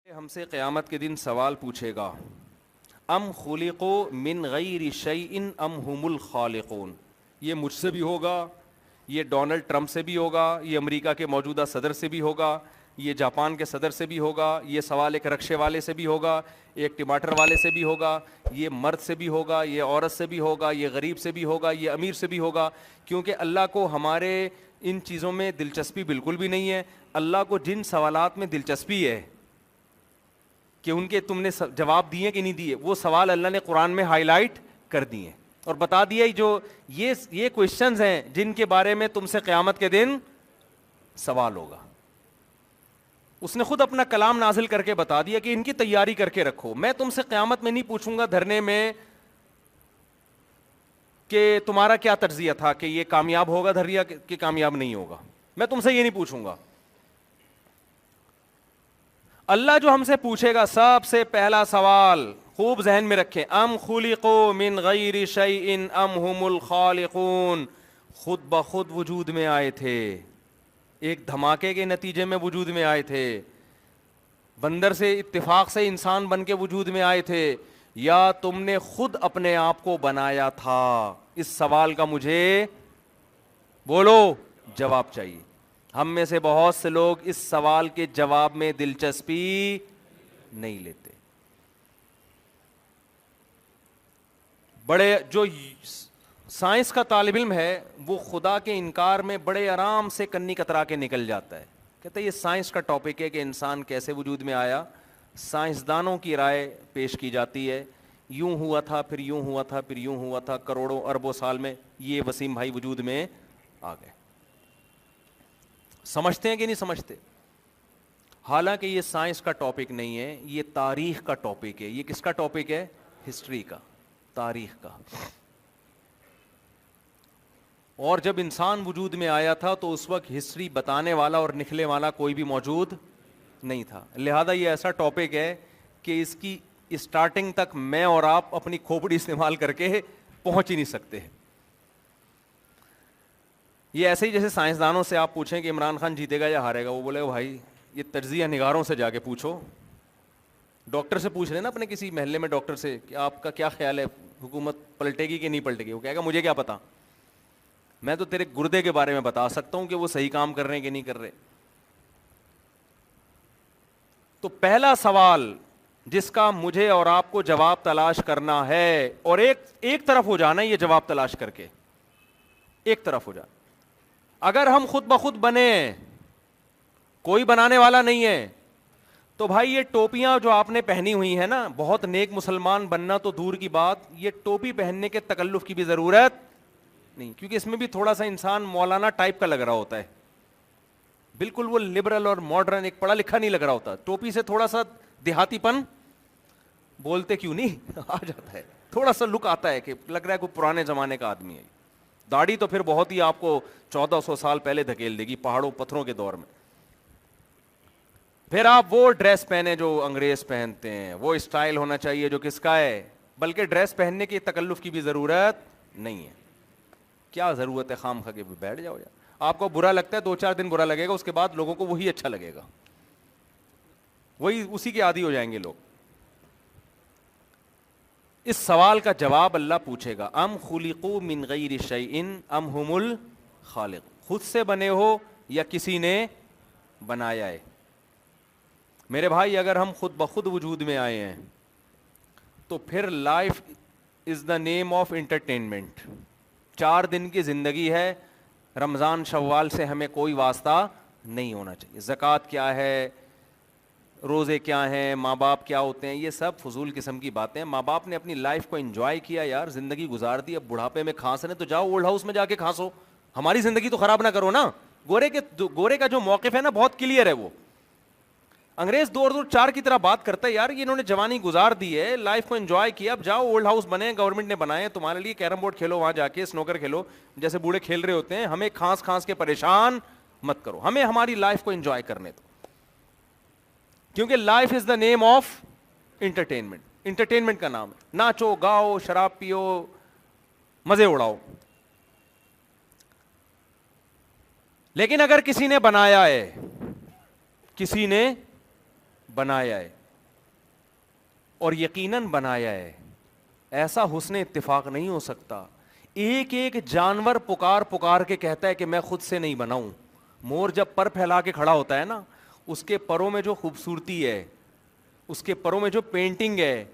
ہم سے قیامت کے دن سوال پوچھے گا، ام خلقوا من غیر شیء ام هم الخالقون. یہ مجھ سے بھی ہوگا، یہ ڈونلڈ ٹرمپ سے بھی ہوگا، یہ امریکہ کے موجودہ صدر سے بھی ہوگا، یہ جاپان کے صدر سے بھی ہوگا، یہ سوال ایک رکشے والے سے بھی ہوگا، ایک ٹماٹر والے سے بھی ہوگا، یہ مرد سے بھی ہوگا، یہ عورت سے بھی ہوگا، یہ غریب سے بھی ہوگا، یہ امیر سے بھی ہوگا. کیونکہ اللہ کو ہمارے ان چیزوں میں دلچسپی بالکل بھی نہیں ہے. اللہ کو جن سوالات میں دلچسپی ہے کہ ان کے تم نے جواب دیے کہ نہیں دیے، وہ سوال اللہ نے قرآن میں ہائی لائٹ کر دیے اور بتا دیا جو یہ کوشچنز ہیں جن کے بارے میں تم سے قیامت کے دن سوال ہوگا. اس نے خود اپنا کلام نازل کر کے بتا دیا کہ ان کی تیاری کر کے رکھو. میں تم سے قیامت میں نہیں پوچھوں گا دھرنے میں کہ تمہارا کیا تجزیہ تھا کہ یہ کامیاب ہوگا دھریا کہ کامیاب نہیں ہوگا. میں تم سے یہ نہیں پوچھوں گا. اللہ جو ہم سے پوچھے گا سب سے پہلا سوال خوب ذہن میں رکھیں، ام خلقوا من غیر شیء ام هم الخالقون. خود بخود وجود میں آئے تھے، ایک دھماکے کے نتیجے میں وجود میں آئے تھے، بندر سے اتفاق سے انسان بن کے وجود میں آئے تھے، یا تم نے خود اپنے آپ کو بنایا تھا؟ اس سوال کا مجھے بولو جواب چاہیے. ہم میں سے بہت سے لوگ اس سوال کے جواب میں دلچسپی نہیں لیتے. بڑے جو سائنس کا طالب علم ہے وہ خدا کے انکار میں بڑے آرام سے کنی کترا کے نکل جاتا ہے. کہتے ہیں یہ سائنس کا ٹاپک ہے کہ انسان کیسے وجود میں آیا. سائنسدانوں کی رائے پیش کی جاتی ہے، یوں ہوا تھا پھر یوں ہوا تھا پھر یوں ہوا تھا، کروڑوں اربوں سال میں یہ وسیم بھائی وجود میں آ گئے. سمجھتے ہیں کہ نہیں سمجھتے؟ حالانکہ یہ سائنس کا ٹاپک نہیں ہے، یہ تاریخ کا ٹاپک ہے. یہ کس کا ٹاپک ہے؟ ہسٹری کا، تاریخ کا. اور جب انسان وجود میں آیا تھا تو اس وقت ہسٹری بتانے والا اور لکھنے والا کوئی بھی موجود نہیں تھا. لہذا یہ ایسا ٹاپک ہے کہ اس کی اسٹارٹنگ تک میں اور آپ اپنی کھوپڑی استعمال کر کے پہنچ ہی نہیں سکتے. یہ ایسے ہی جیسے سائنسدانوں سے آپ پوچھیں کہ عمران خان جیتے گا یا ہارے گا، وہ بولے گا بھائی یہ تجزیہ نگاروں سے جا کے پوچھو. ڈاکٹر سے پوچھ رہے نا اپنے کسی محلے میں ڈاکٹر سے کہ آپ کا کیا خیال ہے حکومت پلٹے گی کہ نہیں پلٹے گی، وہ کہے گا مجھے کیا پتا، میں تو تیرے گردے کے بارے میں بتا سکتا ہوں کہ وہ صحیح کام کر رہے ہیں کہ نہیں کر رہے. تو پہلا سوال جس کا مجھے اور آپ کو جواب تلاش کرنا ہے، اور ایک طرف ہو جانا ہے یہ جواب تلاش کر کے، ایک طرف ہو جانا. اگر ہم خود بخود بنے، کوئی بنانے والا نہیں ہے، تو بھائی یہ ٹوپیاں جو آپ نے پہنی ہوئی ہیں نا، بہت نیک مسلمان بننا تو دور کی بات، یہ ٹوپی پہننے کے تکلف کی بھی ضرورت نہیں، کیونکہ اس میں بھی تھوڑا سا انسان مولانا ٹائپ کا لگ رہا ہوتا ہے. بالکل وہ لبرل اور ماڈرن ایک پڑھا لکھا نہیں لگ رہا ہوتا. ٹوپی سے تھوڑا سا دیہاتی پن، بولتے کیوں نہیں، آ جاتا ہے. تھوڑا سا لک آتا ہے کہ لگ رہا ہے کوئی پرانے زمانے کا آدمی ہے. داڑھی تو پھر بہت ہی آپ کو 1400 سال پہلے دھکیل دے گی پہاڑوں پتھروں کے دور میں. پھر آپ وہ ڈریس پہنے جو انگریز پہنتے ہیں، وہ اسٹائل ہونا چاہیے جو کس کا ہے. بلکہ ڈریس پہننے کی تکلف کی بھی ضرورت نہیں ہے. کیا ضرورت ہے خام خا کے بیٹھ جاؤ یار. آپ کو برا لگتا ہے 2-4 دن برا لگے گا، اس کے بعد لوگوں کو وہی اچھا لگے گا، وہی اسی کے عادی ہو جائیں گے لوگ. اس سوال کا جواب اللہ پوچھے گا، ام خلقوا من غیر شیء ام هم الخالق. خود سے بنے ہو یا کسی نے بنایا ہے. میرے بھائی اگر ہم خود بخود وجود میں آئے ہیں تو پھر life is the name of entertainment. 4 دن کی زندگی ہے، رمضان شوال سے ہمیں کوئی واسطہ نہیں ہونا چاہیے. زکوٰۃ کیا ہے، روزے کیا ہیں، ماں باپ کیا ہوتے ہیں، یہ سب فضول قسم کی باتیں. ماں باپ نے اپنی لائف کو انجوائے کیا یار، زندگی گزار دی. اب بڑھاپے میں کھانس رہے تو جاؤ اولڈ ہاؤس میں جا کے کھانسو، ہماری زندگی تو خراب نہ کرو نا. گورے کا جو موقف ہے نا بہت کلیئر ہے. وہ انگریز 2004 کی طرح بات کرتا ہے یار، یہ انہوں نے جوانی گزار دی ہے، لائف کو انجوائے کیا، اب جاؤ اولڈ ہاؤس بنے، گورنمنٹ نے بنائے تمہارے لیے، کیرم بورڈ کھیلو وہاں جا کے، سنوکر کھیلو جیسے بوڑھے کھیل رہے ہوتے ہیں. ہمیں کھانس کے پریشان مت کرو، ہمیں ہماری لائف کو انجوائے کرنے دو. کیونکہ life is the name of entertainment. Entertainment کا نام ہے، ناچو گاؤ شراب پیو مزے اڑاؤ. لیکن اگر کسی نے بنایا ہے، کسی نے بنایا ہے اور یقیناً بنایا ہے. ایسا حسن اتفاق نہیں ہو سکتا. ایک ایک جانور پکار پکار کے کہتا ہے کہ میں خود سے نہیں بناؤں. مور جب پر پھیلا کے کھڑا ہوتا ہے نا, اس کے پروں میں جو خوبصورتی ہے, اس کے پروں میں جو پینٹنگ ہے,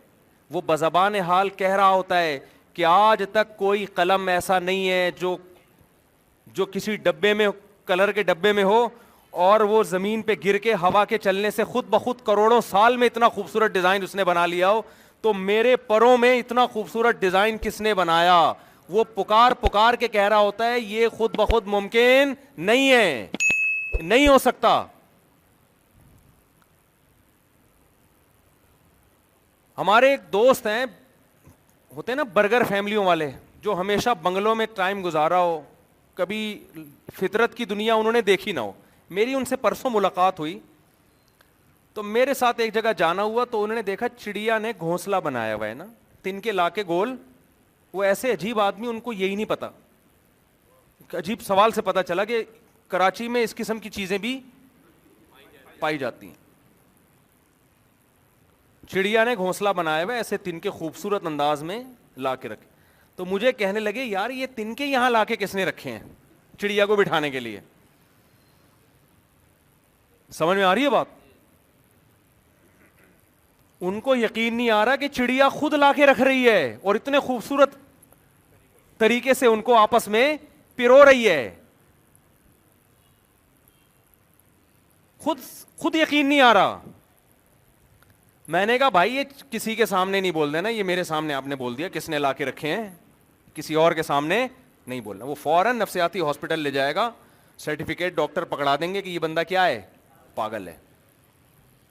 وہ بزبان حال کہہ رہا ہوتا ہے کہ آج تک کوئی قلم ایسا نہیں ہے جو کسی ڈبے میں, کلر کے ڈبے میں ہو, اور وہ زمین پہ گر کے ہوا کے چلنے سے خود بخود کروڑوں سال میں اتنا خوبصورت ڈیزائن اس نے بنا لیا ہو. تو میرے پروں میں اتنا خوبصورت ڈیزائن کس نے بنایا؟ وہ پکار پکار کے کہہ رہا ہوتا ہے یہ خود بخود ممکن نہیں ہے, نہیں ہو سکتا. ہمارے ایک دوست ہیں, ہوتے ہیں نا برگر فیملیوں والے, جو ہمیشہ بنگلوں میں ٹائم گزارا ہو, کبھی فطرت کی دنیا انہوں نے دیکھی نہ ہو. میری ان سے پرسوں ملاقات ہوئی تو میرے ساتھ ایک جگہ جانا ہوا, تو انہوں نے دیکھا چڑیا نے گھونسلہ بنایا ہوا ہے نا, تنکے لا کے گول. وہ ایسے عجیب آدمی, ان کو یہی نہیں پتا. عجیب سوال سے پتا چلا کہ کراچی میں اس قسم کی چیزیں بھی پائی جاتی ہیں. چڑیا نے گھونسلہ بنایا ہوا ایسے تنکے خوبصورت انداز میں لا کے رکھے. تو مجھے کہنے لگے یار یہ تنکے یہاں لا کے کس نے رکھے ہیں چڑیا کو بٹھانے کے لیے؟ سمجھ میں آ رہی ہے بات؟ ان کو یقین نہیں آ رہا کہ چڑیا خود لا کے رکھ رہی ہے اور اتنے خوبصورت طریقے سے ان کو آپس میں پرو رہی ہے. خود یقین نہیں آ رہا. میں نے کہا بھائی یہ کسی کے سامنے نہیں بول دینا, یہ میرے سامنے آپ نے بول دیا کس نے لا کے رکھے ہیں, کسی اور کے سامنے نہیں بولنا. وہ فوراً نفسیاتی ہاسپٹل لے جائے گا, سرٹیفکیٹ ڈاکٹر پکڑا دیں گے کہ یہ بندہ کیا ہے, پاگل ہے,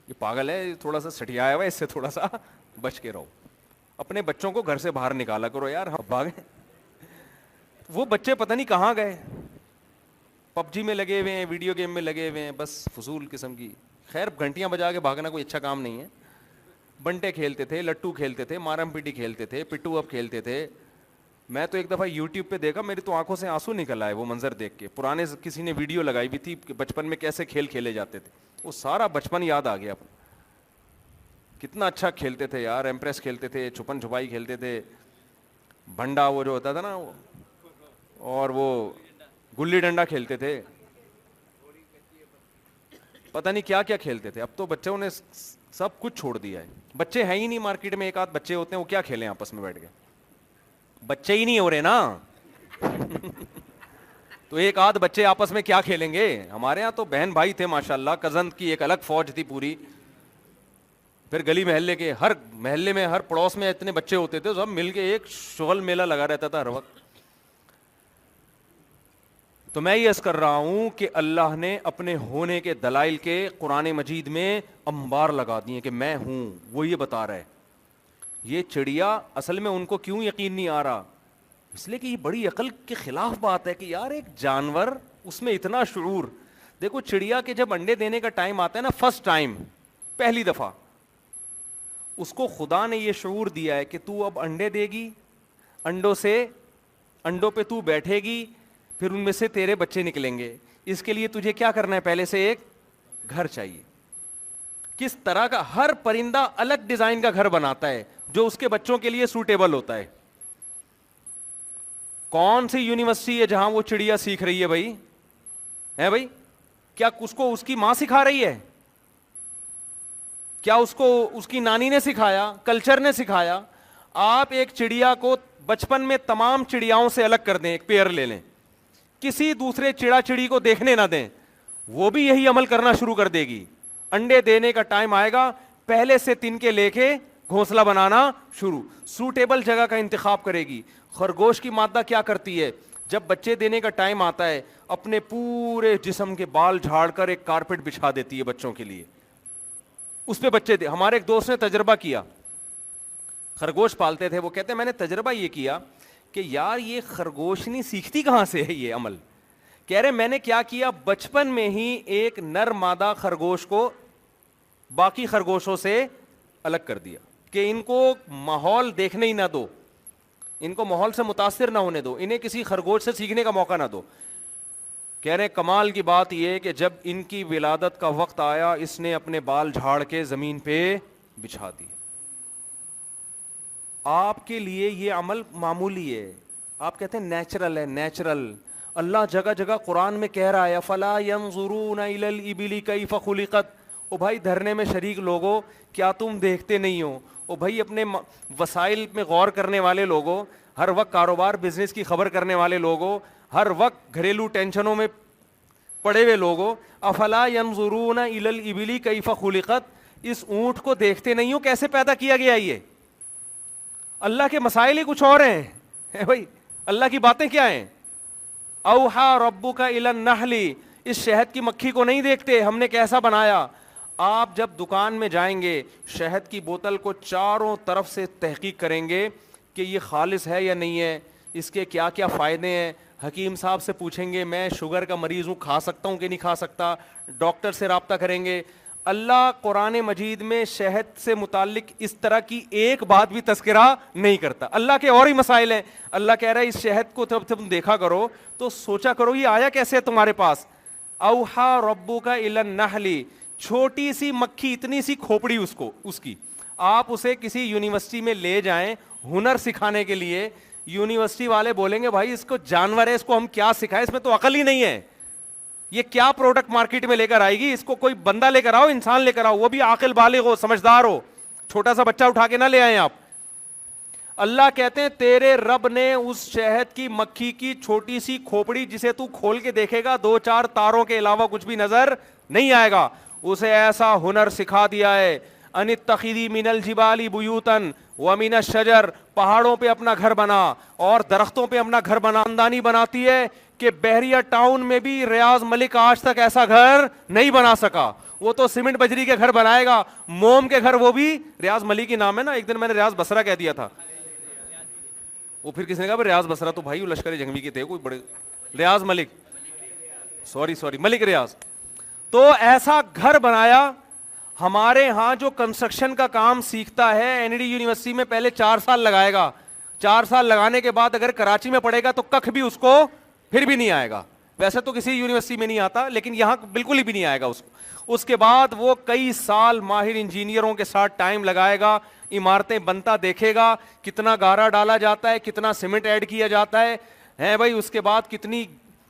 یہ پاگل ہے, تھوڑا سا سٹیایا ہوا ہے, اس سے تھوڑا سا بچ کے رہو. اپنے بچوں کو گھر سے باہر نکالا کرو یار, ہم بھاگے. وہ بچے پتہ نہیں کہاں گئے, پب جی میں لگے ہوئے ہیں, ویڈیو گیم میں لگے ہوئے ہیں, بس فضول قسم کی. خیر گھنٹیاں بجا کے بھاگنا کوئی اچھا کام نہیں ہے. بنٹے کھیلتے تھے, لٹو کھیلتے تھے, مارم پیٹی کھیلتے تھے, پٹو اپ کھیلتے تھے. میں تو ایک دفعہ یوٹیوب پہ دیکھا, میری تو آنکھوں سے آنسو نکل آئے وہ منظر دیکھ کے. پرانے کسی نے ویڈیو لگائی ہوئی تھی کہ بچپن میں کیسے کھیل کھیلے جاتے تھے. وہ سارا بچپن یاد آ گیا. کتنا اچھا کھیلتے تھے یار, ایمپریس کھیلتے تھے, چھپن چھپائی کھیلتے تھے, بھنڈا وہ جو ہوتا تھا نا, اور وہ گلی ڈنڈا کھیلتے تھے, پتہ نہیں کیا کیا کھیلتے تھے. اب تو بچوں نے سب کچھ چھوڑ دیا ہے. بچے ہیں ہی نہیں مارکیٹ میں, ایک آدھ بچے ہوتے ہیں, وہ کیا کھیلیں آپس میں بیٹھ کے, بچے ہی نہیں ہو رہے نا. تو ایک آدھ بچے آپس میں کیا کھیلیں گے؟ ہمارے ہاں تو بہن بھائی تھے ماشاءاللہ, کزن کی ایک الگ فوج تھی پوری. پھر گلی محلے کے ہر محلے میں ہر پڑوس میں اتنے بچے ہوتے تھے, سب مل کے ایک شغل میلہ لگا رہتا تھا ہر وقت. تو میں یہ عرض کر رہا ہوں کہ اللہ نے اپنے ہونے کے دلائل کے قرآن مجید میں انبار لگا دیے کہ میں ہوں. وہ یہ بتا رہا ہے. یہ چڑیا اصل میں ان کو کیوں یقین نہیں آ رہا؟ اس لیے کہ یہ بڑی عقل کے خلاف بات ہے کہ یار ایک جانور, اس میں اتنا شعور. دیکھو چڑیا کے جب انڈے دینے کا ٹائم آتا ہے نا, فرسٹ ٹائم, پہلی دفعہ, اس کو خدا نے یہ شعور دیا ہے کہ تو اب انڈے دے گی, انڈوں پہ تو بیٹھے گی, پھر ان میں سے تیرے بچے نکلیں گے. اس کے لیے تجھے کیا کرنا ہے, پہلے سے ایک گھر چاہیے. کس طرح کا؟ ہر پرندہ الگ ڈیزائن کا گھر بناتا ہے جو اس کے بچوں کے لیے سوٹیبل ہوتا ہے. کون سی یونیورسٹی ہے جہاں وہ چڑیا سیکھ رہی ہے بھائی؟ ہے بھائی؟ کیا اس کو اس کی ماں سکھا رہی ہے؟ کیا اس کو اس کی نانی نے سکھایا, کلچر نے سکھایا؟ آپ ایک چڑیا کو بچپن میں تمام چڑیاؤں سے الگ کر دیں, ایک پیئر لے لیں, کسی دوسرے چڑا چڑی کو دیکھنے نہ دیں, وہ بھی یہی عمل کرنا شروع کر دے گی. انڈے دینے کا ٹائم آئے گا, پہلے سے تنکے لے کے گھونسلہ بنانا شروع, سوٹیبل جگہ کا انتخاب کرے گی. خرگوش کی مادہ کیا کرتی ہے, جب بچے دینے کا ٹائم آتا ہے اپنے پورے جسم کے بال جھاڑ کر ایک کارپیٹ بچھا دیتی ہے بچوں کے لیے, اس پہ بچے دے. ہمارے ایک دوست نے تجربہ کیا, خرگوش پالتے تھے, وہ کہتے ہیں میں نے تجربہ یہ کیا کہ یار یہ خرگوشنی سیکھتی کہاں سے ہے یہ عمل. کہہ رہے میں نے کیا کیا, بچپن میں ہی ایک نر مادہ خرگوش کو باقی خرگوشوں سے الگ کر دیا کہ ان کو ماحول دیکھنے ہی نہ دو, ان کو ماحول سے متاثر نہ ہونے دو, انہیں کسی خرگوش سے سیکھنے کا موقع نہ دو. کہہ رہے کمال کی بات یہ کہ جب ان کی ولادت کا وقت آیا, اس نے اپنے بال جھاڑ کے زمین پہ بچھا دیے. آپ کے لیے یہ عمل معمولی ہے, آپ کہتے ہیں نیچرل ہے, نیچرل. اللہ جگہ جگہ قرآن میں کہہ رہا ہے فلا ينظرون الى الابل کیف خلقت. او بھائی دھرنے میں شریک لوگوں, کیا تم دیکھتے نہیں ہو؟ او بھائی اپنے وسائل میں غور کرنے والے لوگوں, ہر وقت کاروبار بزنس کی خبر کرنے والے لوگوں, ہر وقت گھریلو ٹینشنوں میں پڑے ہوئے لوگوں, افلا ينظرون الى الابل کیف خلقت, اس اونٹ کو دیکھتے نہیں ہو کیسے پیدا کیا گیا؟ یہ اللہ کے مسائل ہی کچھ اور ہیں بھائی, اللہ کی باتیں کیا ہیں؟ اوحا ربک الی النحل, اس شہد کی مکھی کو نہیں دیکھتے ہم نے کیسا بنایا؟ آپ جب دکان میں جائیں گے شہد کی بوتل کو چاروں طرف سے تحقیق کریں گے کہ یہ خالص ہے یا نہیں ہے, اس کے کیا کیا فائدے ہیں. حکیم صاحب سے پوچھیں گے میں شوگر کا مریض ہوں, کھا سکتا ہوں کہ نہیں کھا سکتا. ڈاکٹر سے رابطہ کریں گے. اللہ قرآن مجید میں شہد سے متعلق اس طرح کی ایک بات بھی تذکرہ نہیں کرتا. اللہ کے اور ہی مسائل ہیں. اللہ کہہ رہا ہے اس شہد کو جب تم دیکھا کرو تو سوچا کرو یہ آیا کیسے ہے تمہارے پاس. اوحا ربک الی النحل, چھوٹی سی مکھی, اتنی سی کھوپڑی اس کی, آپ اسے کسی یونیورسٹی میں لے جائیں ہنر سکھانے کے لیے, یونیورسٹی والے بولیں گے بھائی اس کو جانور ہے, اس کو ہم کیا سکھائیں, اس میں تو عقل ہی نہیں ہے, یہ کیا پروڈکٹ مارکیٹ میں لے کر آئے گی, اس کو کوئی بندہ لے کر آؤ, انسان لے کر آؤ, وہ بھی عاقل بالغ ہو, سمجھدار ہو, چھوٹا سا بچہ اٹھا کے نہ لے آئیں آپ. اللہ کہتے ہیں تیرے رب نے اس شہد کی مکھی کی چھوٹی سی کھوپڑی جسے تو کھول کے دیکھے گا 2-4 تاروں کے علاوہ کچھ بھی نظر نہیں آئے گا, اسے ایسا ہنر سکھا دیا ہے. ان اتخذی من الجبال بیوتا ومن الشجر, پہاڑوں پہ اپنا گھر بنا اور درختوں پہ اپنا گھر بنا. خاندانی بناتی ہے کہ بحریہ ٹاؤن میں بھی ریاض ملک آج تک ایسا گھر نہیں بنا سکا. وہ تو سیمنٹ بجری کے گھر بنائے گا, موم کے گھر, وہ بھی ریاض ملک ہی نام ہے نا. ایک دن میں نے ریاض بصرہ کہہ دیا تھا, وہ پھر کسی نے کہا ریاض بصرہ تو بھائی لشکر جنگوی کے تھے کوئی بڑے, ریاض ملک, سوری ملک ریاض. تو ایسا گھر بنایا. ہمارے ہاں جو کنسٹرکشن کا کام سیکھتا ہے این ڈی یونیورسٹی میں پہلے 4 سال لگائے گا, 4 سال لگانے کے بعد اگر کراچی میں پڑھے گا تو ککھ بھی اس کو پھر بھی نہیں آئے گا. ویسے تو کسی یونیورسٹی میں نہیں آتا لیکن یہاں بالکل ہی بھی نہیں آئے گا اس کو. اس کے بعد وہ کئی سال ماہر انجینئروں کے ساتھ ٹائم لگائے گا, عمارتیں بنتا دیکھے گا, کتنا گارا ڈالا جاتا ہے, کتنا سیمنٹ ایڈ کیا جاتا ہے بھائی. اس کے بعد کتنی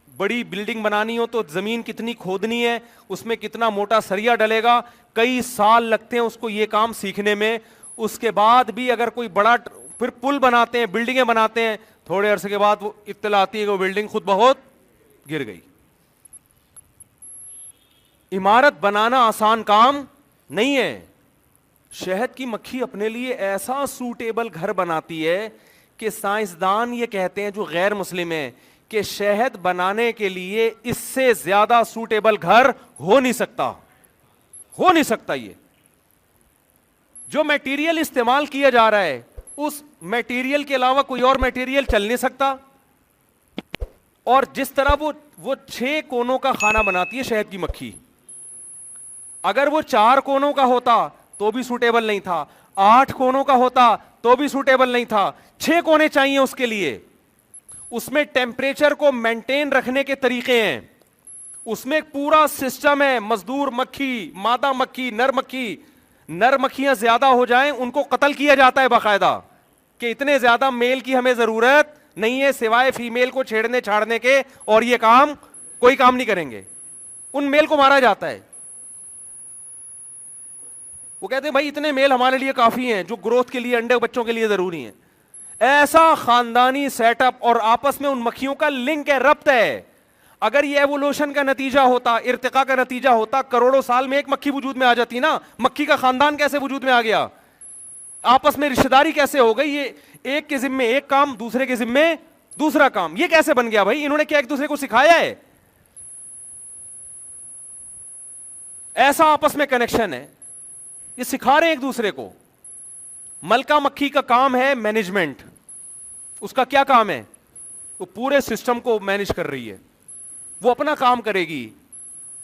بڑی بلڈنگ بنانی ہو تو زمین کتنی کھودنی ہے, اس میں کتنا موٹا سریا ڈلے گا, کئی سال لگتے ہیں اس کو یہ کام سیکھنے میں. اس کے بعد بھی اگر کوئی بڑا پھر پل بناتے ہیں, بلڈنگیں بناتے ہیں, تھوڑے عرصے کے بعد وہ اطلاع آتی ہے کہ وہ بلڈنگ خود بہت گر گئی. عمارت بنانا آسان کام نہیں ہے. شہد کی مکھی اپنے لیے ایسا سوٹیبل گھر بناتی ہے کہ سائنسدان یہ کہتے ہیں جو غیر مسلم ہیں کہ شہد بنانے کے لیے اس سے زیادہ سوٹیبل گھر ہو نہیں سکتا. یہ جو میٹیریل استعمال کیا جا رہا ہے اس میٹیریل کے علاوہ کوئی اور میٹیریل چل نہیں سکتا. اور جس طرح وہ 6 کونوں کا کھانا بناتی ہے شہد کی مکھی, اگر وہ 4 کونوں کا ہوتا تو بھی سوٹیبل نہیں تھا, 8 کونوں کا ہوتا تو بھی سوٹیبل نہیں تھا, 6 کونے چاہیے اس کے لیے. اس میں ٹیمپریچر کو مینٹین رکھنے کے طریقے ہیں, اس میں پورا سسٹم ہے. مزدور مکھی, مادہ مکھی, نر مکھیاں زیادہ ہو جائیں ان کو قتل کیا جاتا ہے باقاعدہ کہ اتنے زیادہ میل کی ہمیں ضرورت نہیں ہے سوائے فیمیل کو چھیڑنے چھاڑنے کے, اور یہ کام کوئی کام نہیں کریں گے. ان میل کو مارا جاتا ہے. وہ کہتے ہیں بھائی اتنے میل ہمارے لیے کافی ہیں جو گروتھ کے لیے, انڈے بچوں کے لیے ضروری ہیں. ایسا خاندانی سیٹ اپ, اور آپس میں ان مکھیوں کا لنک ہے, ربط ہے. اگر یہ ایوولوشن کا نتیجہ ہوتا, ارتقاء کا نتیجہ ہوتا, کروڑوں سال میں ایک مکھی وجود میں آ جاتی نا. مکھی کا خاندان کیسے وجود میں آ گیا, آپس میں رشتہ داری کیسے ہو گئی, یہ ایک کے ذمے ایک کام, دوسرے کے ذمے دوسرا کام, یہ کیسے بن گیا بھائی؟ انہوں نے کیا ایک دوسرے کو سکھایا ہے؟ ایسا آپس میں کنیکشن ہے, یہ سکھا رہے ہیں ایک دوسرے کو. ملکہ مکھی کا کام ہے مینجمنٹ. اس کا کیا کام ہے؟ وہ پورے سسٹم کو مینج کر رہی ہے. وہ اپنا کام کرے گی,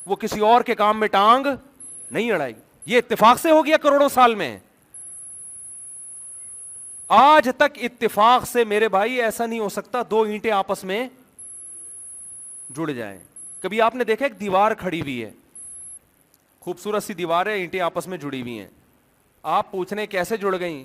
وہ کسی اور کے کام میں ٹانگ نہیں اڑائے گی. یہ اتفاق سے ہو گیا کروڑوں سال میں. آج تک اتفاق سے میرے بھائی ایسا نہیں ہو سکتا 2 اینٹیں آپس میں جڑ جائیں. کبھی آپ نے دیکھا ایک دیوار کھڑی ہوئی ہے, خوبصورت سی دیوار ہے, اینٹیں آپس میں جڑی ہوئی ہیں, آپ پوچھ رہے ہیں کیسے جڑ گئیں؟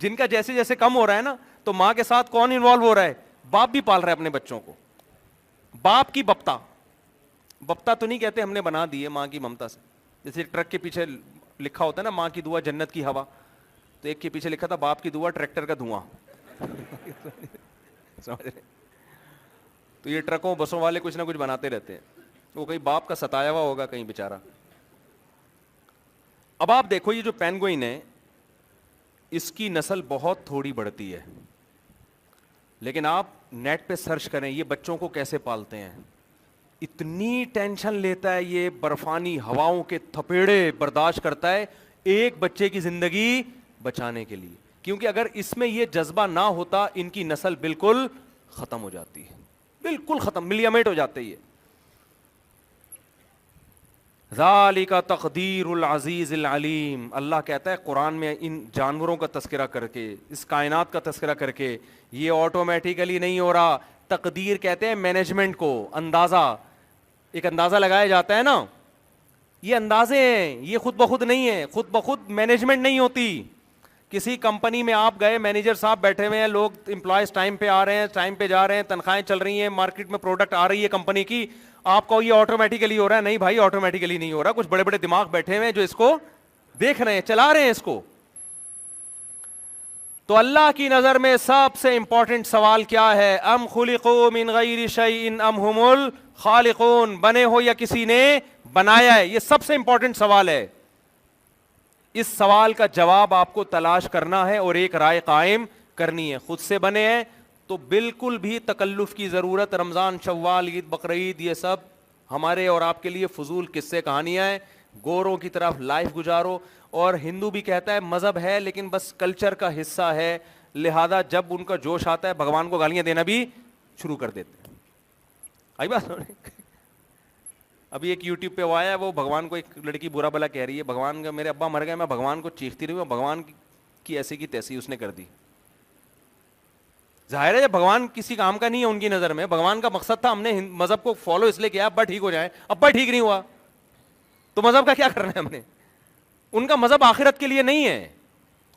جن کا جیسے جیسے کم ہو رہا ہے نا, تو ماں کے ساتھ کون انوالو ہو رہا ہے؟ باپ بھی پال رہا ہے اپنے بچوں کو. باپ کی بپتا, بپتا تو نہیں کہتے ہم نے بنا دی ہے ماں کی ممتا سے. جیسے ٹرک کے پیچھے لکھا ہوتا ہے نا ماں کی دعا جنت کی ہوا, تو ایک کے پیچھے لکھا تھا باپ کی دعا ٹریکٹر کا دھواں. سمجھ رہے؟ تو یہ ٹرکوں بسوں والے کچھ نہ کچھ بناتے رہتے ہیں, وہ کہیں باپ کا ستایا ہوا ہوگا کہیں بیچارہ. اب آپ دیکھو یہ جو پینگوئن ہے اس کی نسل بہت تھوڑی بڑھتی ہے, لیکن آپ نیٹ پہ سرچ کریں یہ بچوں کو کیسے پالتے ہیں. اتنی ٹینشن لیتا ہے یہ, برفانی ہواؤں کے تھپیڑے برداشت کرتا ہے ایک بچے کی زندگی بچانے کے لیے, کیونکہ اگر اس میں یہ جذبہ نہ ہوتا ان کی نسل بالکل ختم ہو جاتی ہے, بالکل ختم, ملیمیٹ ہو جاتے یہ. ذالک تقدیر العزیز العلیم, اللہ کہتا ہے قرآن میں ان جانوروں کا تذکرہ کر کے, اس کائنات کا تذکرہ کر کے, یہ آٹومیٹیکلی نہیں ہو رہا. تقدیر کہتے ہیں مینجمنٹ کو, اندازہ, ایک اندازہ لگایا جاتا ہے نا, یہ اندازے ہیں, یہ خود بخود نہیں ہے, خود بخود مینجمنٹ نہیں ہوتی. کسی کمپنی میں آپ گئے, مینیجر صاحب بیٹھے ہوئے ہیں, لوگ امپلائز ٹائم پہ آ رہے ہیں, ٹائم پہ جا رہے ہیں, تنخواہیں چل رہی ہیں, مارکیٹ میں پروڈکٹ آ رہی ہے کمپنی کی, آپ کو یہ آٹومیٹیکلی ہو رہا ہے؟ نہیں بھائی, آٹومیٹیکلی نہیں ہو رہا. کچھ بڑے بڑے دماغ بیٹھے ہوئے ہیں جو اس کو دیکھ رہے ہیں, چلا رہے ہیں اس کو. تو اللہ کی نظر میں سب سے امپورٹنٹ سوال کیا ہے؟ ام خلقوا من غیر شیء ام هم الخالقون, بنے ہو یا کسی نے بنایا ہے؟ یہ سب سے امپورٹنٹ سوال ہے. اس سوال کا جواب آپ کو تلاش کرنا ہے اور ایک رائے قائم کرنی ہے. خود سے بنے ہیں تو بالکل بھی تکلف کی ضرورت, رمضان, شوال, عید, بقرعید, یہ سب ہمارے اور آپ کے لیے فضول قصے کہانیاں ہیں. گوروں کی طرف لائف گزارو. اور ہندو بھی کہتا ہے مذہب ہے لیکن بس کلچر کا حصہ ہے, لہذا جب ان کا جوش آتا ہے بھگوان کو گالیاں دینا بھی شروع کر دیتے ہیں. آئی بات؟ ابھی ایک یوٹیوب پہ وہ آیا ہے, وہ بھگوان کو ایک لڑکی برا بلا کہہ رہی ہے, بھگوان کا میرے ابا مر گئے, میں بھگوان کو چیختی رہی ہوں, بھگوان کی ایسی کی تیسی اس نے کر دی. ظاہر ہے بھگوان کسی کام کا نہیں ہے ان کی نظر میں. بھگوان کا مقصد تھا ہم نے مذہب کو فالو اس لیے کیا ابا ٹھیک ہو جائے, ابا ٹھیک نہیں ہوا تو مذہب کا کیا کرنا ہے ہم نے. ان کا مذہب آخرت کے لیے نہیں ہے,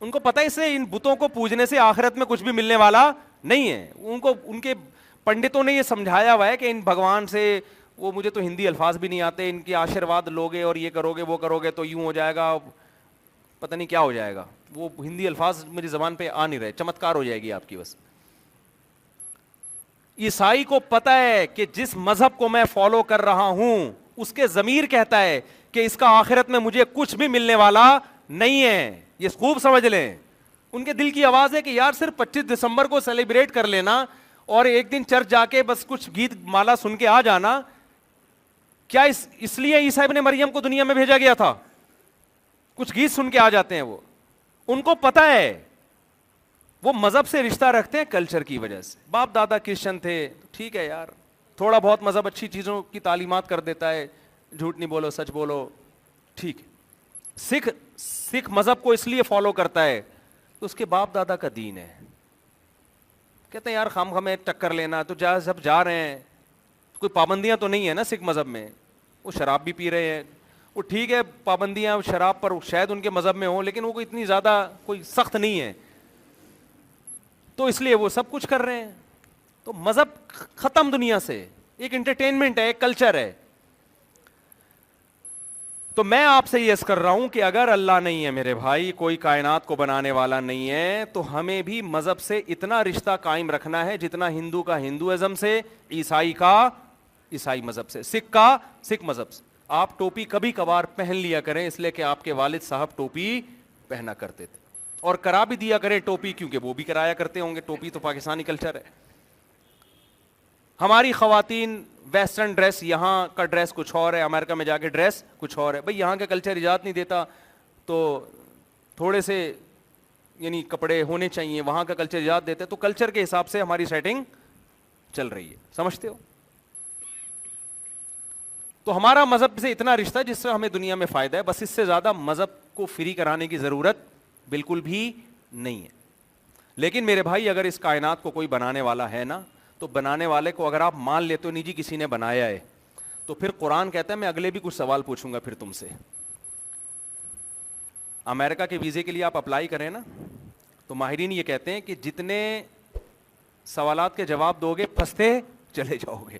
ان کو پتہ ہے اس سے ان بتوں کو پوجنے سے آخرت میں کچھ بھی ملنے والا نہیں ہے. ان کو ان کے پنڈتوں نے یہ سمجھایا ہوا ہے کہ ان بھگوان سے, وہ مجھے تو ہندی الفاظ بھی نہیں آتے, ان کے آشیرواد لوگے اور یہ کرو گے وہ کرو گے تو یوں ہو جائے گا, پتہ نہیں کیا ہو جائے گا. وہ ہندی الفاظ میری زبان پہ آ نہیں رہے, چمتکار ہو جائے گی آپ کی بس. عیسائی کو پتہ ہے کہ جس مذہب کو میں فالو کر رہا ہوں اس کے ضمیر کہتا ہے کہ اس کا آخرت میں مجھے کچھ بھی ملنے والا نہیں ہے. یہ خوب سمجھ لیں. ان کے دل کی آواز ہے کہ یار صرف 25 دسمبر کو سیلیبریٹ کر لینا اور ایک دن چرچ جا کے بس کچھ گیت مالا سن کے آ جانا. کیا اس لیے عیسیٰ ابن مریم کو دنیا میں بھیجا گیا تھا؟ کچھ گیت سن کے آ جاتے ہیں وہ. ان کو پتہ ہے وہ مذہب سے رشتہ رکھتے ہیں کلچر کی وجہ سے. باپ دادا کرسچن تھے, ٹھیک ہے یار, تھوڑا بہت مذہب اچھی چیزوں کی تعلیمات کر دیتا ہے, جھوٹ نہیں بولو سچ بولو, ٹھیک ہے. سکھ مذہب کو اس لیے فالو کرتا ہے تو اس کے باپ دادا کا دین ہے. کہتے ہیں یار خام خامے ٹکر لینا, تو جب جا رہے ہیں کوئی پابندیاں تو نہیں ہے نا سکھ مذہب میں. وہ شراب بھی پی رہے ہیں, وہ ٹھیک ہے پابندیاں شراب پر شاید ان کے مذہب میں ہوں لیکن وہ کوئی اتنی زیادہ کوئی سخت نہیں ہے, تو اس لیے وہ سب کچھ کر رہے ہیں. تو مذہب ختم دنیا سے, ایک انٹرٹینمنٹ ہے, ایک کلچر ہے. تو میں آپ سے یہ عرض کر رہا ہوں کہ اگر اللہ نہیں ہے میرے بھائی, کوئی کائنات کو بنانے والا نہیں ہے, تو ہمیں بھی مذہب سے اتنا رشتہ قائم رکھنا ہے جتنا ہندو کا ہندوازم سے, عیسائی کا عیسائی مذہب سے, سکھ کا سکھ مذہب سے. آپ ٹوپی کبھی کبھار پہن لیا کریں اس لیے کہ آپ کے والد صاحب ٹوپی پہنا کرتے تھے, اور کرا بھی دیا کریں ٹوپی کیونکہ وہ بھی کرایا کرتے ہوں گے. ٹوپی تو پاکستانی کلچر ہے. ہماری خواتین ویسٹرن ڈریس, یہاں کا ڈریس کچھ اور ہے, امریکہ میں جا کے ڈریس کچھ اور ہے. بھئی یہاں کا کلچر اجازت نہیں دیتا تو تھوڑے سے یعنی کپڑے ہونے چاہیے, وہاں کا کلچر اجازت دیتے, تو کلچر کے حساب سے ہماری سیٹنگ چل رہی ہے, سمجھتے ہو. تو ہمارا مذہب سے اتنا رشتہ جس سے ہمیں دنیا میں فائدہ ہے, بس اس سے زیادہ مذہب کو فری کرانے کی ضرورت بالکل بھی نہیں ہے. لیکن میرے بھائی اگر اس کائنات کو کوئی بنانے والا ہے نا, تو بنانے والے کو اگر آپ مان لیتے ہو نہیں جی کسی نے بنایا ہے, تو پھر قرآن کہتا ہے میں اگلے بھی کچھ سوال پوچھوں گا پھر تم سے. امریکہ کے ویزے کے لیے آپ اپلائی کریں نا, تو ماہرین یہ کہتے ہیں کہ جتنے سوالات کے جواب دو گے پھنستے چلے جاؤ گے.